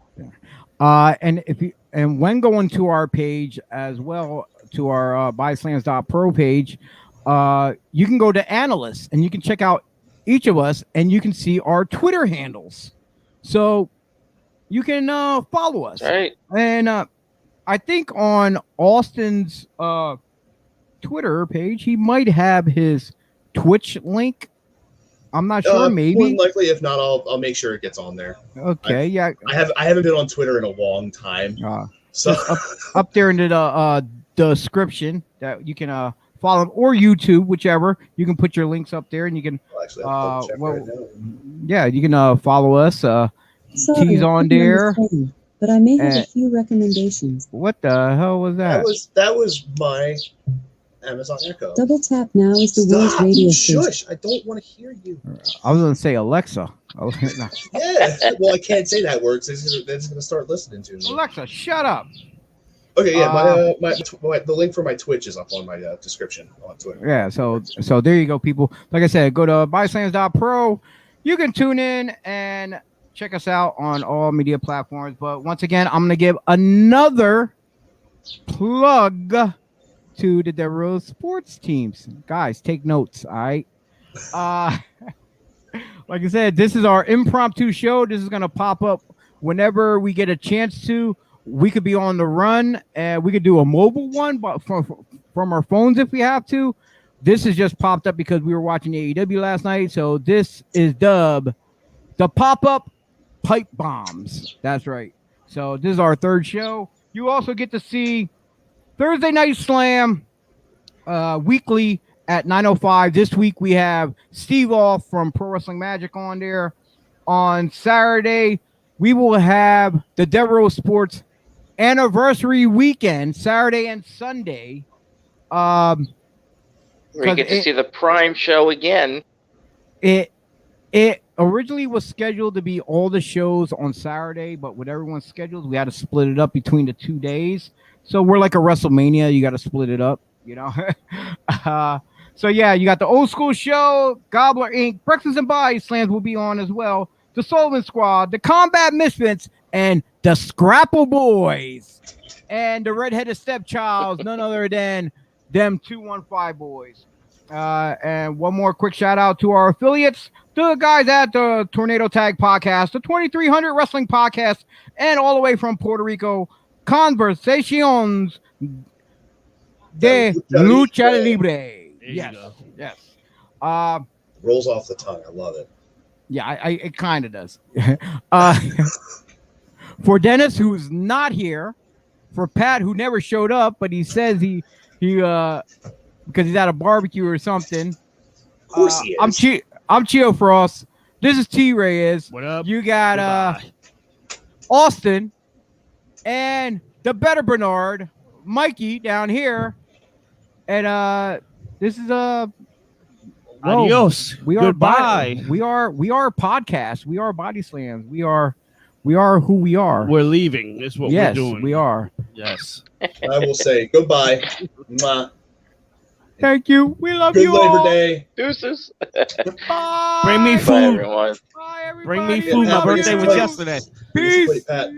And when going to our page as well, to our BodySlams.pro page, you can go to analysts and you can check out each of us, and you can see our Twitter handles. So you can follow us. Right. And I think on Austin's Twitter page, he might have his Twitch link. I'm not sure. Maybe. More than likely, if not, I'll make sure it gets on there. Okay. I haven't been on Twitter in a long time. So up there in the description that you can follow him, or YouTube, whichever. You can put your links up there, and you can. You can follow us. He's on there. But I may have a few recommendations. What the hell was that? That was my Amazon Echo. Double Tap Now is the world's radio station. Shush! I don't want to hear you. I was going to say Alexa. Yeah, well, I can't say that word. They're just going to start listening to me. Alexa, shut up. Okay, yeah, the link for my Twitch is up on my description on Twitter. Yeah, so there you go, people. Like I said, go to BodySlams.pro. You can tune in and check us out on all media platforms. But once again, I'm going to give another plug to the Devereaux sports teams. Guys, take notes, all right? Like I said, this is our impromptu show. This is going to pop up whenever we get a chance to. We could be on the run, and we could do a mobile one but from our phones if we have to. This has just popped up because we were watching AEW last night. So this is dubbed the Pop-Up Pipe Bombs. That's right. So this is our third show. You also get to see Thursday Night Slam weekly at 9:05. This week we have Steve Off from Pro Wrestling Magic on there. On Saturday, we will have the Devereaux Sports Anniversary Weekend, Saturday and Sunday. We get to see the Prime show again. It originally was scheduled to be all the shows on Saturday, but with everyone's schedules, we had to split it up between the 2 days. So we're like a WrestleMania. You got to split it up, you know. So, yeah, you got the Old School Show, Gobbler Inc., Breakfast and BodySlams will be on as well, the Sullivan Squad, the Combat Misfits, and the Scrapple Boys, and the Redheaded Stepchilds, none other than them 215 boys. And one more quick shout out to our affiliates, the guys at the Tornado Tag Podcast, the 2300 Wrestling Podcast, and all the way from Puerto Rico, Conversations de Lucha Libre. Yes. Rolls off the tongue. I love it. Yeah, it kind of does. For Dennis, who's not here, for Pat, who never showed up, but he says he because he's at a barbecue or something. Of course he is. I'm Chio Frost. This is T Reyes. What up? You got Austin and the better Bernard, Mikey down here, and this is Adios. We are Goodbye. We are podcast. We are BodySlams. We are who we are. We're leaving. That's what we're doing. Yes, we are. Yes. I will say goodbye. Mwah. Thank you. We love Good you Labor all. Day. Deuces. Bye. Bring me Bye, food. everyone. Bye, everybody. Bring me food. My birthday was yesterday. Peace. Pat.